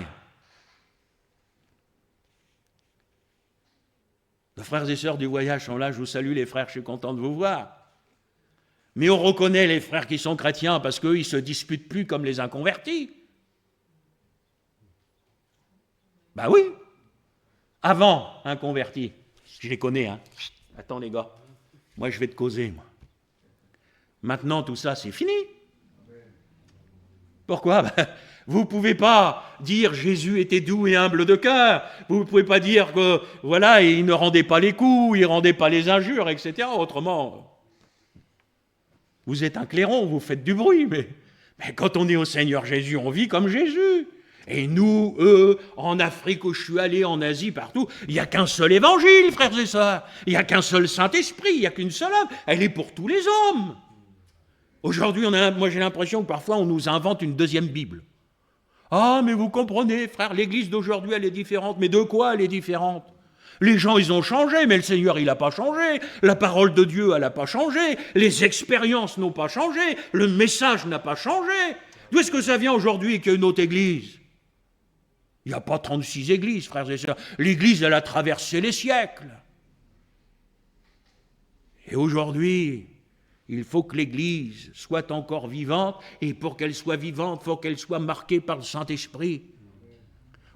Les frères et sœurs du voyage sont là, je vous salue les frères, je suis content de vous voir. Mais on reconnaît les frères qui sont chrétiens parce qu'eux, ils ne se disputent plus comme les inconvertis. Ben oui, avant inconvertis, je les connais, hein. Attends les gars, moi je vais te causer, moi. Maintenant tout ça c'est fini. Pourquoi? Vous ne pouvez pas dire Jésus était doux et humble de cœur. Vous ne pouvez pas dire que, voilà, il ne rendait pas les coups, il ne rendait pas les injures, etc. Autrement, vous êtes un clairon, vous faites du bruit, mais quand on est au Seigneur Jésus, on vit comme Jésus. Et nous, en Afrique où je suis allé, en Asie, partout, il n'y a qu'un seul évangile, frères et sœurs. Il n'y a qu'un seul Saint-Esprit, il n'y a qu'une seule œuvre. Elle est pour tous les hommes. Aujourd'hui, moi j'ai l'impression que parfois on nous invente une deuxième Bible. Ah, mais vous comprenez, frère, l'Église d'aujourd'hui, elle est différente. Mais de quoi elle est différente? Les gens, ils ont changé, mais le Seigneur, il n'a pas changé. La parole de Dieu, elle n'a pas changé. Les expériences n'ont pas changé. Le message n'a pas changé. D'où est-ce que ça vient aujourd'hui qu'il y a une autre Église? Il n'y a pas 36 églises, frères et sœurs. L'Église, elle a traversé les siècles. Et aujourd'hui, il faut que l'Église soit encore vivante, et pour qu'elle soit vivante, il faut qu'elle soit marquée par le Saint-Esprit.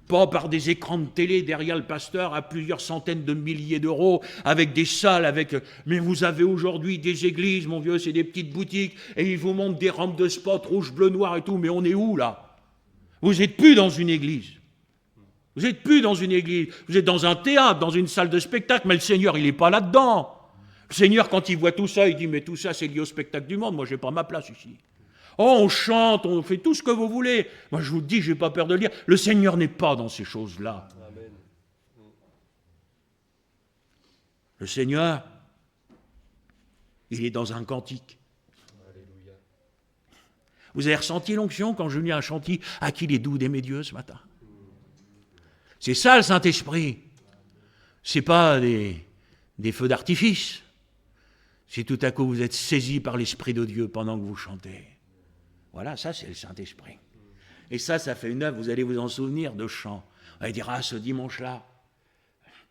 Pas par des écrans de télé derrière le pasteur à plusieurs centaines de milliers d'euros, avec des salles, avec... Mais vous avez aujourd'hui des églises, mon vieux, c'est des petites boutiques, et ils vous montrent des rampes de spot rouge, bleu, noir et tout, mais on est où, là? Vous n'êtes plus dans une église. Vous n'êtes plus dans une église. Vous êtes dans un théâtre, dans une salle de spectacle, mais le Seigneur, il n'est pas là-dedans. Le Seigneur, quand il voit tout ça, il dit, mais tout ça, c'est lié au spectacle du monde, moi, je n'ai pas ma place ici. Oh, on chante, on fait tout ce que vous voulez. Moi, je vous dis, je n'ai pas peur de le dire. Le Seigneur n'est pas dans ces choses-là. Amen. Le Seigneur, il est dans un cantique. Alléluia. Vous avez ressenti l'onction quand Julien a chanté « À qui il est doux d'aimer Dieu » ce matin? C'est ça le Saint-Esprit. Ce n'est pas des feux d'artifice. Si tout à coup vous êtes saisi par l'Esprit de Dieu pendant que vous chantez. Voilà, ça c'est le Saint-Esprit. Et ça fait une œuvre, vous allez vous en souvenir de chants. Vous allez dire, ah, ce dimanche-là.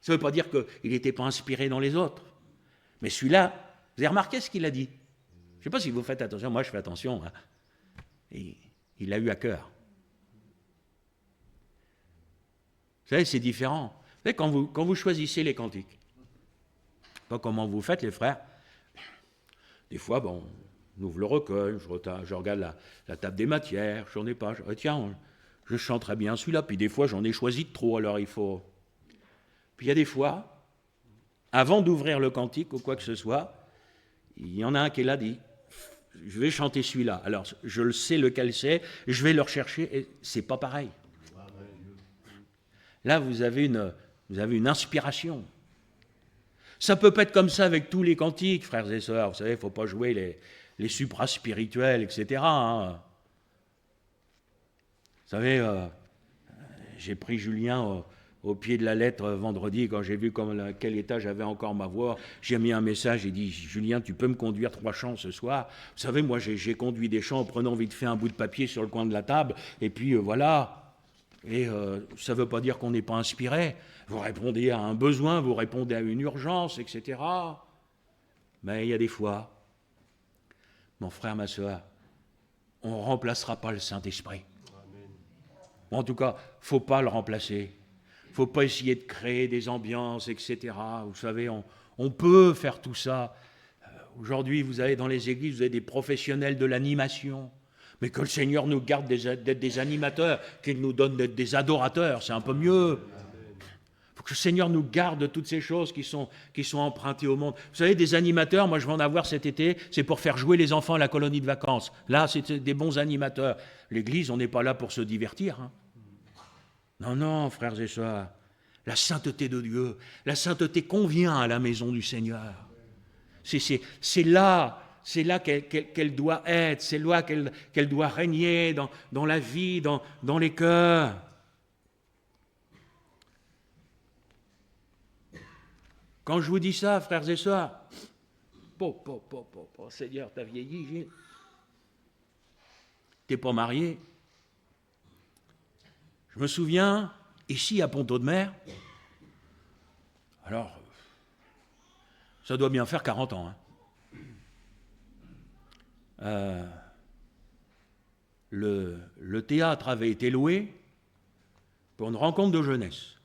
Ça ne veut pas dire qu'il n'était pas inspiré dans les autres. Mais celui-là, vous avez remarqué ce qu'il a dit? Je ne sais pas si vous faites attention, moi je fais attention. Hein. Et il l'a eu à cœur. Vous savez, c'est différent. Vous savez, quand vous choisissez les cantiques, pas comment vous faites les frères, des fois, on ouvre le recueil, je regarde la table des matières, je n'en ai pas. Tiens, je chante très bien celui-là, puis des fois j'en ai choisi de trop, alors il faut... Puis il y a des fois, avant d'ouvrir le cantique ou quoi que ce soit, il y en a un qui est là, dit, je vais chanter celui-là. Alors je le sais lequel c'est, je vais le rechercher, et c'est pas pareil. Là, vous avez une inspiration. Ça peut pas être comme ça avec tous les cantiques, frères et sœurs. Vous savez, il ne faut pas jouer les supra-spirituels, etc. Hein. Vous savez, j'ai pris Julien au pied de la lettre vendredi, quand j'ai vu quel état j'avais encore ma voix. J'ai mis un message, j'ai dit, Julien, tu peux me conduire 3 chants ce soir. Vous savez, moi, j'ai conduit des chants en prenant vite fait un bout de papier sur le coin de la table, et puis voilà. Et ça ne veut pas dire qu'on n'est pas inspiré. Vous répondez à un besoin, vous répondez à une urgence, etc. Mais il y a des fois, mon frère, ma soeur, on ne remplacera pas le Saint-Esprit. Bon, en tout cas, il ne faut pas le remplacer. Il ne faut pas essayer de créer des ambiances, etc. Vous savez, on peut faire tout ça. Aujourd'hui, vous avez dans les églises, vous avez des professionnels de l'animation. Mais que le Seigneur nous garde d'être des animateurs, qu'il nous donne d'être des adorateurs, c'est un peu mieux. Il faut que le Seigneur nous garde de toutes ces choses qui sont empruntées au monde. Vous savez, des animateurs, moi je vais en avoir cet été, c'est pour faire jouer les enfants à la colonie de vacances. Là, c'est des bons animateurs. L'Église, on n'est pas là pour se divertir. Hein. Non, non, frères et sœurs, la sainteté de Dieu, la sainteté convient à la maison du Seigneur. C'est là qu'elle doit être, c'est là qu'elle doit régner dans la vie, dans les cœurs. Quand je vous dis ça, frères et sœurs, Seigneur, t'as vieilli, Gilles. T'es pas marié. Je me souviens, ici à Pont-Audemer, alors, ça doit bien faire 40 ans, hein. Le théâtre avait été loué pour une rencontre de jeunesse.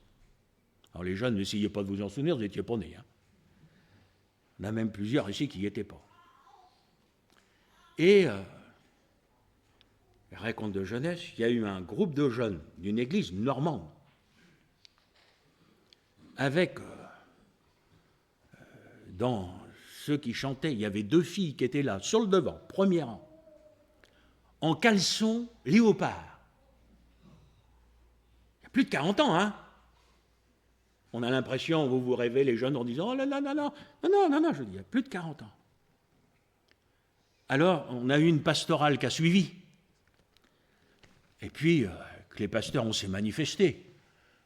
Alors les jeunes, n'essayez pas de vous en souvenir, vous n'étiez pas nés. Hein. Il y en a même plusieurs ici qui n'y étaient pas. Et la rencontre de jeunesse, il y a eu un groupe de jeunes d'une église normande avec, dans ceux qui chantaient, il y avait 2 filles qui étaient là, sur le devant, premier rang, en caleçon léopard. Il y a plus de 40 ans, hein. On a l'impression, vous rêvez les jeunes en disant « Oh là là, non, je dis, il y a plus de 40 ans. » Alors, on a eu une pastorale qui a suivi. Et puis, que les pasteurs, on s'est manifestés.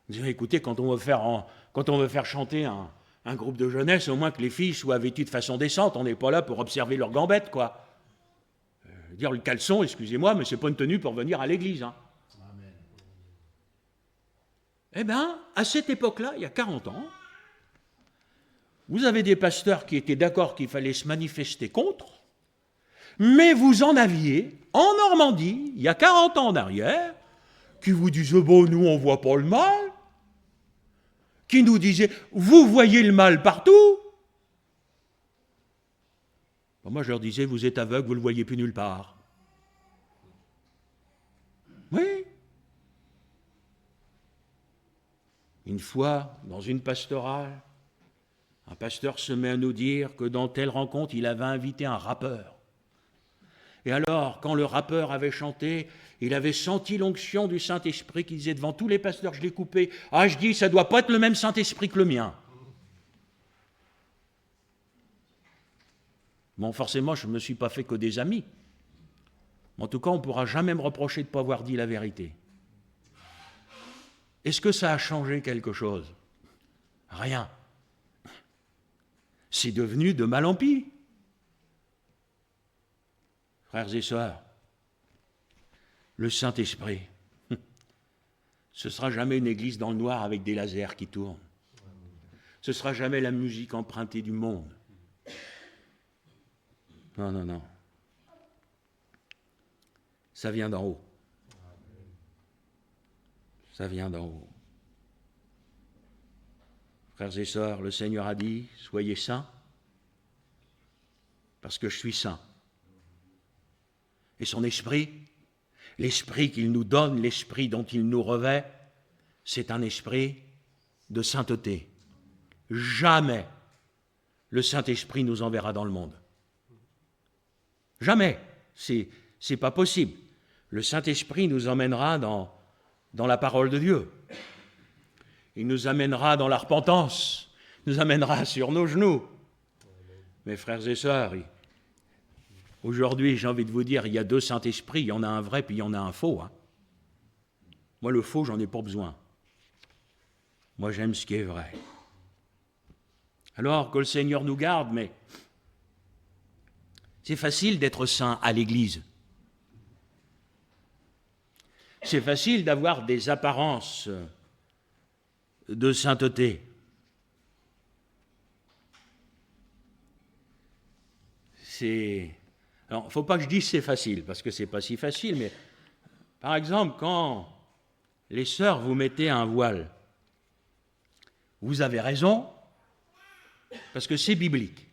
On disait, écoutez, quand on veut faire chanter un groupe de jeunesse, au moins que les filles soient vêtues de façon décente. On n'est pas là pour observer leurs gambettes, quoi. Dire le caleçon, excusez-moi, mais c'est pas une tenue pour venir à l'église. Hein. Amen. Eh bien, à cette époque-là, il y a 40 ans, vous avez des pasteurs qui étaient d'accord qu'il fallait se manifester contre, mais vous en aviez, en Normandie, il y a 40 ans en arrière, qui vous disaient, bon, nous, on ne voit pas le mal, qui nous disaient, vous voyez le mal partout. Bon, moi, je leur disais, vous êtes aveugles, vous ne le voyez plus nulle part. Oui. Une fois, dans une pastorale, un pasteur se met à nous dire que dans telle rencontre, il avait invité un rappeur. Et alors, quand le rappeur avait chanté, il avait senti l'onction du Saint-Esprit qui disait devant tous les pasteurs, je l'ai coupé. Ah, je dis, ça ne doit pas être le même Saint-Esprit que le mien. Bon, forcément, je ne me suis pas fait que des amis. En tout cas, on ne pourra jamais me reprocher de ne pas avoir dit la vérité. Est-ce que ça a changé quelque chose? Rien. C'est devenu de mal en pis. Frères et sœurs, le Saint-Esprit, ce ne sera jamais une église dans le noir avec des lasers qui tournent. Ce ne sera jamais la musique empruntée du monde. Non, non, non. Ça vient d'en haut. Ça vient d'en haut. Frères et sœurs, le Seigneur a dit, soyez saints, parce que je suis saint. Et son esprit L'esprit qu'il nous donne, l'esprit dont il nous revêt, c'est un esprit de sainteté. Jamais le Saint-Esprit nous enverra dans le monde. Jamais. C'est pas possible. Le Saint-Esprit nous emmènera dans la parole de Dieu. Il nous amènera dans la repentance, nous amènera sur nos genoux. Mes frères et sœurs, aujourd'hui, j'ai envie de vous dire, il y a deux Saint-Esprits, il y en a un vrai puis il y en a un faux. Moi, le faux, j'en ai pas besoin. Moi, j'aime ce qui est vrai. Alors, que le Seigneur nous garde, mais c'est facile d'être saint à l'Église. C'est facile d'avoir des apparences de sainteté. Alors, il ne faut pas que je dise c'est facile, parce que ce n'est pas si facile, mais par exemple, quand les sœurs vous mettez un voile, vous avez raison, parce que c'est biblique.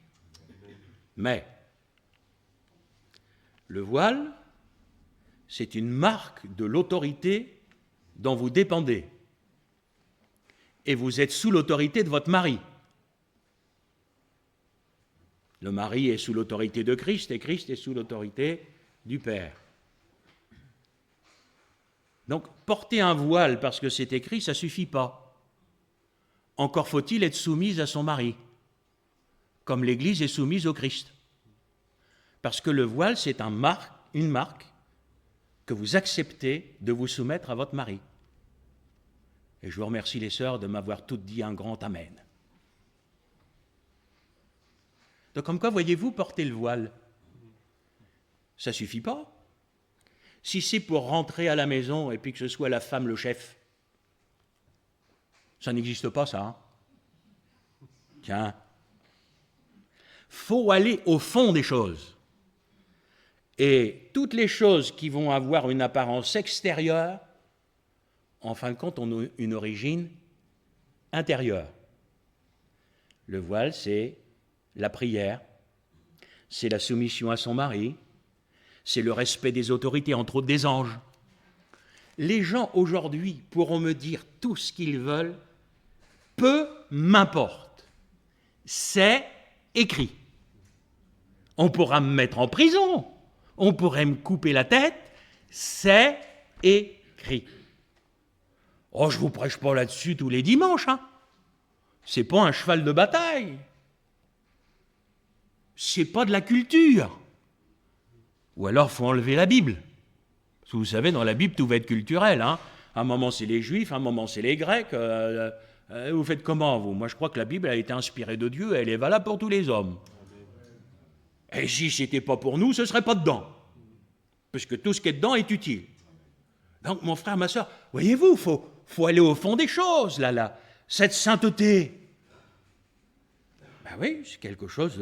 Mais le voile, c'est une marque de l'autorité dont vous dépendez. Et vous êtes sous l'autorité de votre mari. Le mari est sous l'autorité de Christ et Christ est sous l'autorité du Père. Donc, porter un voile parce que c'est écrit, ça ne suffit pas. Encore faut-il être soumise à son mari, comme l'Église est soumise au Christ. Parce que le voile, c'est une marque que vous acceptez de vous soumettre à votre mari. Et je vous remercie les sœurs de m'avoir toutes dit un grand Amen. Donc comme quoi, voyez-vous, porter le voile, ça ne suffit pas. Si c'est pour rentrer à la maison et puis que ce soit la femme le chef, ça n'existe pas ça. Tiens, faut aller au fond des choses. Et toutes les choses qui vont avoir une apparence extérieure, en fin de compte, ont une origine intérieure. Le voile, c'est la prière, c'est la soumission à son mari, c'est le respect des autorités, entre autres des anges. Les gens aujourd'hui pourront me dire tout ce qu'ils veulent, peu m'importe. C'est écrit. On pourra me mettre en prison, on pourrait me couper la tête, c'est écrit. Oh, je ne vous prêche pas là-dessus tous les dimanches, C'est pas un cheval de bataille. C'est pas de la culture. Ou alors, il faut enlever la Bible. Parce que vous savez, dans la Bible, tout va être culturel. À un moment, c'est les Juifs, à un moment, c'est les Grecs. Vous faites comment, vous ? Moi, je crois que la Bible a été inspirée de Dieu, elle est valable pour tous les hommes. Et si ce n'était pas pour nous, ce ne serait pas dedans. Parce que tout ce qui est dedans est utile. Donc, mon frère, ma soeur, voyez-vous, faut aller au fond des choses, là. Cette sainteté. Ben oui, c'est quelque chose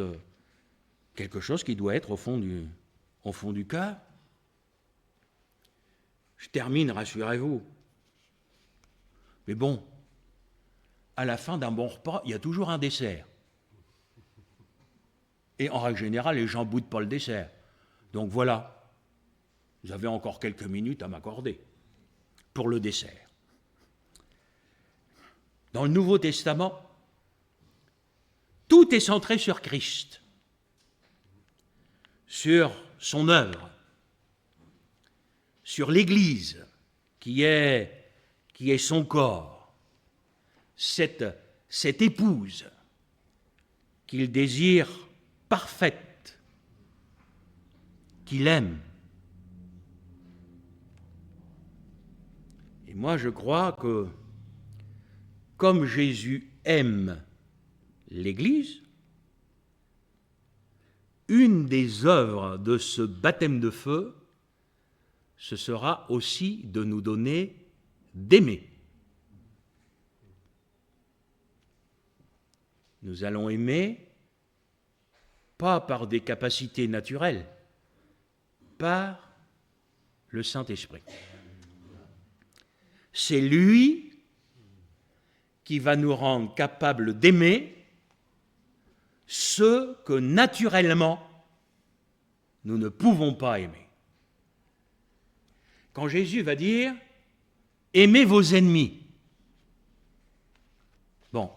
qui doit être au fond du cœur. Je termine, rassurez-vous. Mais bon, à la fin d'un bon repas, il y a toujours un dessert. Et en règle générale, les gens ne boudent pas le dessert. Donc voilà, vous avez encore quelques minutes à m'accorder pour le dessert. Dans le Nouveau Testament, tout est centré sur Christ, sur son œuvre, sur l'Église qui est son corps, cette épouse qu'il désire parfaite, qu'il aime. Et moi, je crois que comme Jésus aime l'Église, une des œuvres de ce baptême de feu, ce sera aussi de nous donner d'aimer. Nous allons aimer, pas par des capacités naturelles, par le Saint-Esprit. C'est lui qui va nous rendre capables d'aimer ceux que naturellement nous ne pouvons pas aimer. quand Jésus va dire « Aimez vos ennemis ». Bon,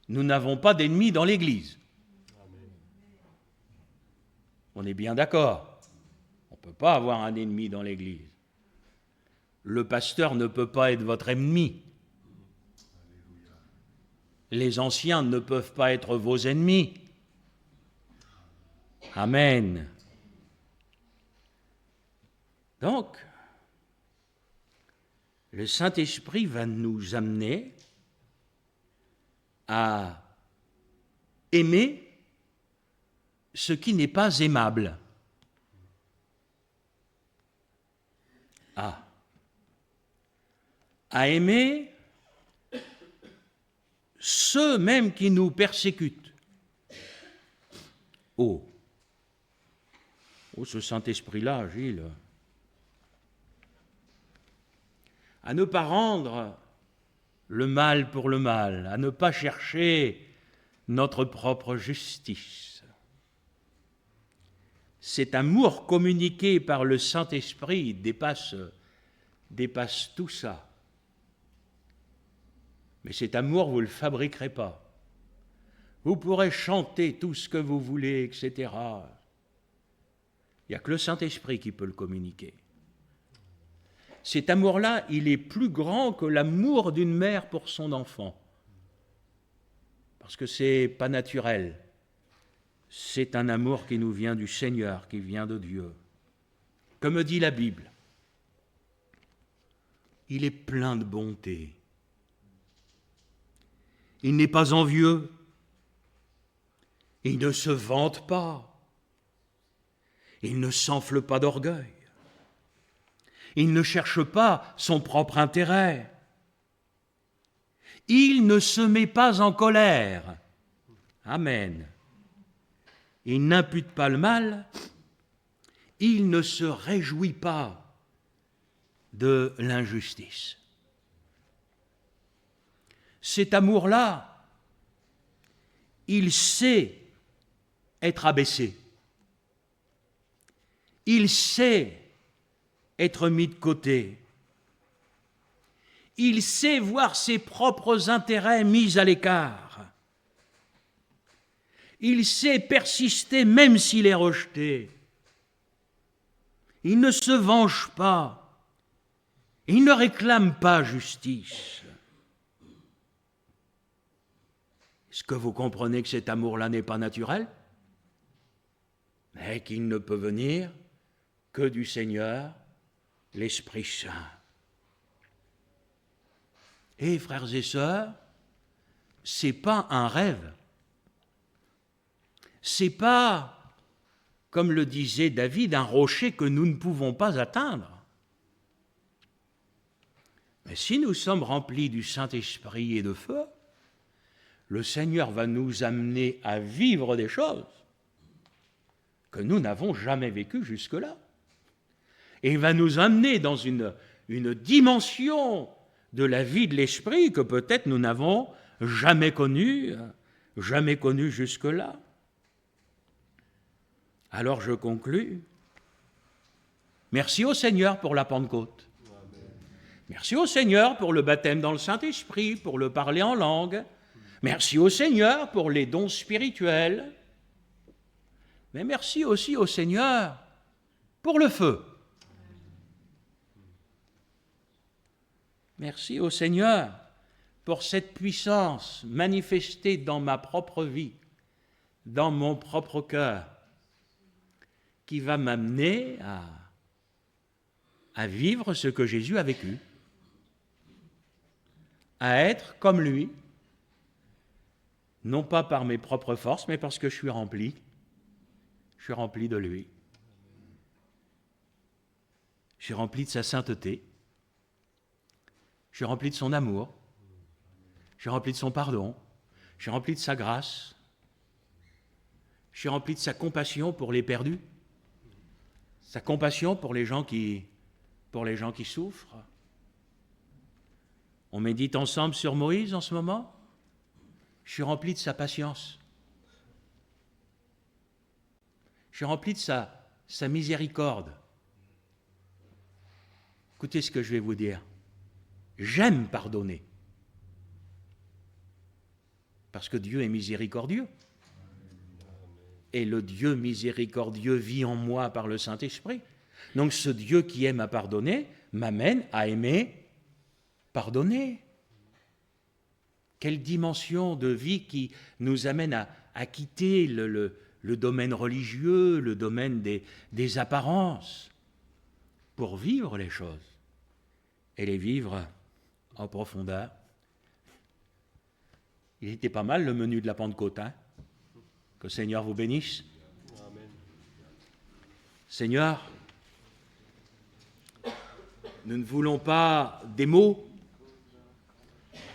nous n'avons pas d'ennemis dans l'Église. On est bien d'accord. On ne peut pas avoir un ennemi dans l'Église. Le pasteur ne peut pas être votre ennemi. Les anciens ne peuvent pas être vos ennemis. Amen. Donc, le Saint-Esprit va nous amener à aimer ce qui n'est pas aimable. À aimer ceux même qui nous persécutent. Oh, ce Saint-Esprit-là, Gilles. À ne pas rendre le mal pour le mal, à ne pas chercher notre propre justice. Cet amour communiqué par le Saint-Esprit dépasse tout ça. Mais cet amour, vous ne le fabriquerez pas. Vous pourrez chanter tout ce que vous voulez, etc. Il n'y a que le Saint-Esprit qui peut le communiquer. Cet amour-là, il est plus grand que l'amour d'une mère pour son enfant. Parce que ce n'est pas naturel. C'est un amour qui nous vient du Seigneur, qui vient de Dieu. Comme dit la Bible, il est plein de bonté. Il n'est pas envieux. Il ne se vante pas. Il ne s'enfle pas d'orgueil. Il ne cherche pas son propre intérêt. Il ne se met pas en colère. Amen. Il n'impute pas le mal. Il ne se réjouit pas de l'injustice. Cet amour-là, il sait être abaissé. Il sait être mis de côté. Il sait voir ses propres intérêts mis à l'écart. Il sait persister même s'il est rejeté. Il ne se venge pas. Il ne réclame pas justice. Est-ce que vous comprenez que cet amour-là n'est pas naturel, mais qu'il ne peut venir que du Seigneur, l'Esprit Saint. Et frères et sœurs, c'est pas un rêve. C'est pas, comme le disait David, un rocher que nous ne pouvons pas atteindre. Mais si nous sommes remplis du Saint-Esprit et de feu, le Seigneur va nous amener à vivre des choses que nous n'avons jamais vécues jusque-là. Et il va nous amener dans une dimension de la vie de l'esprit que peut-être nous n'avons jamais connue jusque-là. Alors je conclus. Merci au Seigneur pour la Pentecôte. Merci au Seigneur pour le baptême dans le Saint-Esprit, pour le parler en langue. Merci au Seigneur pour les dons spirituels. Mais merci aussi au Seigneur pour le feu. Merci au Seigneur pour cette puissance manifestée dans ma propre vie, dans mon propre cœur, qui va m'amener à vivre ce que Jésus a vécu, à être comme lui, non pas par mes propres forces, mais parce que je suis rempli de lui. Je suis rempli de sa sainteté. Je suis rempli de son amour. Je suis rempli de son pardon. Je suis rempli de sa grâce. Je suis rempli de sa compassion pour les perdus. Sa compassion pour les gens qui souffrent. On médite ensemble sur Moïse en ce moment. Je suis rempli de sa patience. Je suis rempli de sa miséricorde. Écoutez ce que je vais vous dire. J'aime pardonner. Parce que Dieu est miséricordieux. Et le Dieu miséricordieux vit en moi par le Saint-Esprit. Donc ce Dieu qui aime à pardonner m'amène à aimer pardonner. Quelle dimension de vie qui nous amène à quitter le domaine religieux, le domaine des apparences, pour vivre les choses et les vivre en profondeur. Il était pas mal le menu de la Pentecôte, hein? Que le Seigneur vous bénisse. Amen. Seigneur, nous ne voulons pas des mots,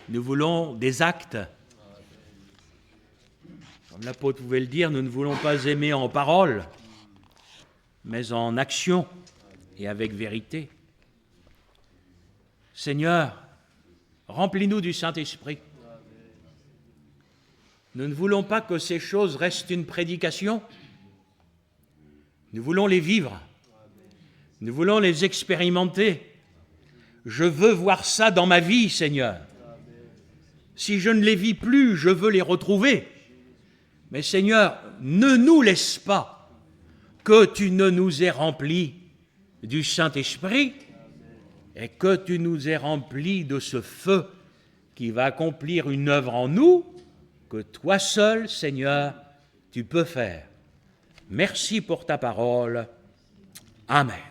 nous voulons des actes. Comme l'apôtre pouvait le dire, nous ne voulons pas aimer en parole, mais en action et avec vérité. Seigneur, remplis-nous du Saint-Esprit. Nous ne voulons pas que ces choses restent une prédication. Nous voulons les vivre. Nous voulons les expérimenter. Je veux voir ça dans ma vie, Seigneur. Si je ne les vis plus, je veux les retrouver. Mais Seigneur, ne nous laisse pas que tu ne nous aies remplis du Saint-Esprit et que tu nous aies remplis de ce feu qui va accomplir une œuvre en nous que toi seul, Seigneur, tu peux faire. Merci pour ta parole. Amen.